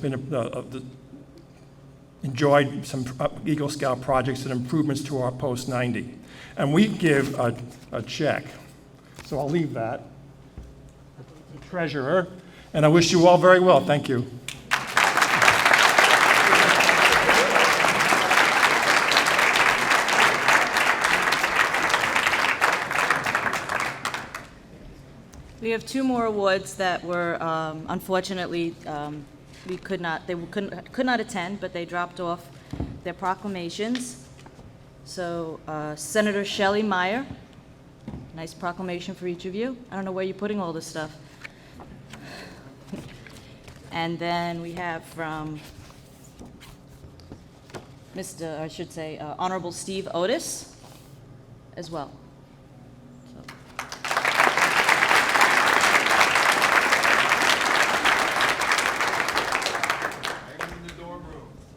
enjoyed some Eagle Scout projects and improvements to our Post 90. And we give a check. So I'll leave that. The treasurer. And I wish you all very well. Thank you. We have two more awards that were unfortunately they could not attend, but they dropped off their proclamations. So Senator Shelley Meyer, Nice proclamation for each of you. I don't know where you're putting all this stuff. And then we have from Honorable Steve Otis as well.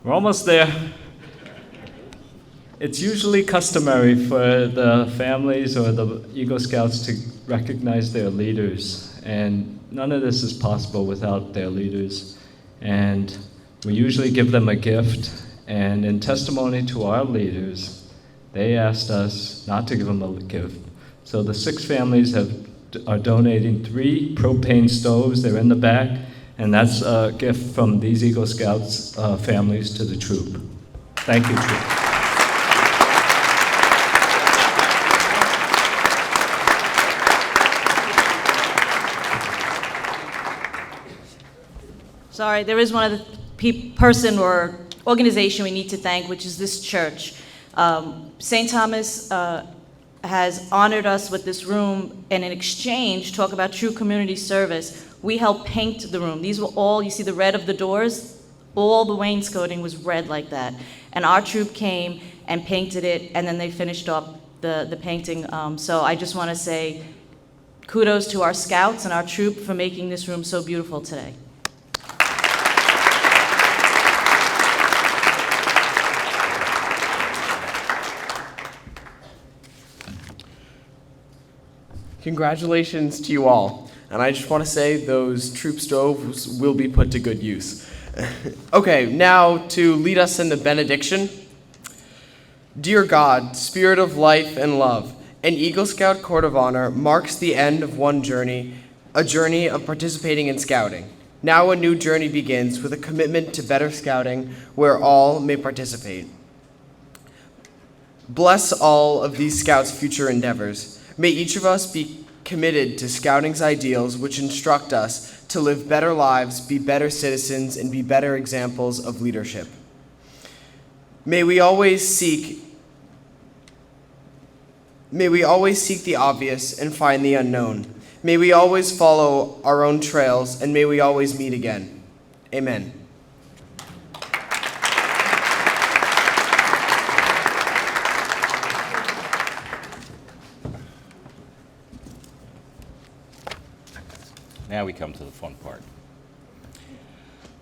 We're almost there. It's usually customary for the families or the Eagle Scouts to recognize their leaders, and none of this is possible without their leaders. And we usually give them a gift, and in testimony to our leaders, they asked us not to give them a gift. So the 6 families are donating 3 propane stoves. They're in the back, and that's a gift from these Eagle Scouts families to the troop. Thank you, troop. Sorry, there is one other person or organization we need to thank, which is this church. St. Thomas has honored us with this room, and in exchange, talk about true community service, we helped paint the room. These were all, you see the red of the doors? All the wainscoting was red like that. And our troop came and painted it, and then they finished up the painting. So I just want to say kudos to our scouts and our troop for making this room so beautiful today. Congratulations to you all. And I just want to say those troop stoves will be put to good use. Okay, now to lead us in the benediction. Dear God, Spirit of life and love, an Eagle Scout Court of Honor marks the end of one journey, a journey of participating in scouting. Now a new journey begins with a commitment to better scouting where all may participate. Bless all of these scouts' future endeavors. May each of us be committed to scouting's ideals, which instruct us to live better lives, be better citizens, and be better examples of leadership. May we always seek the obvious and find the unknown. May we always follow our own trails, and may we always meet again. Amen. Now we come to the fun part.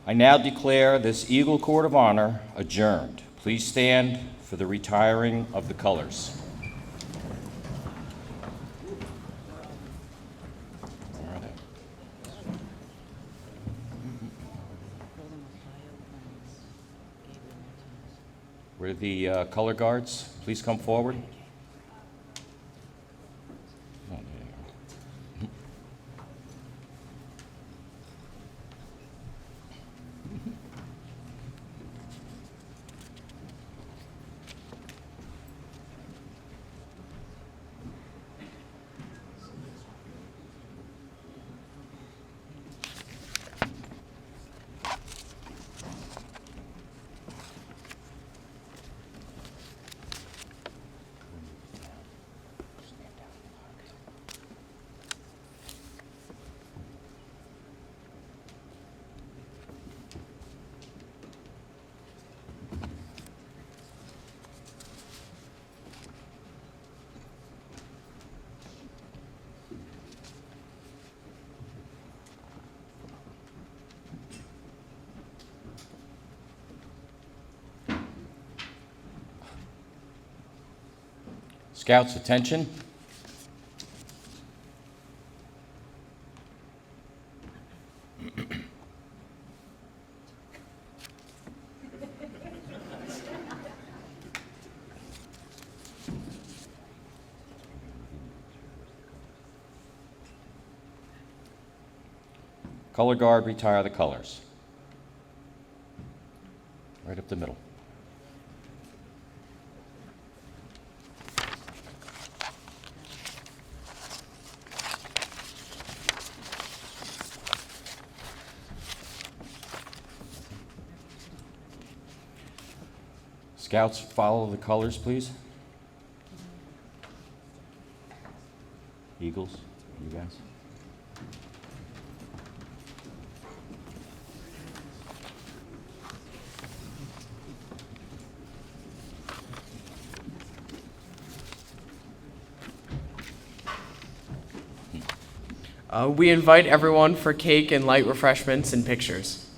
I now declare this Eagle Court of Honor adjourned. Please stand for the retiring of the colors. Where are they? Where are the color guards? Please come forward. Scouts, attention. Color guard, retire the colors. Right up the middle. Scouts, follow the colors, please. Eagles, you guys. We invite everyone for cake and light refreshments and pictures.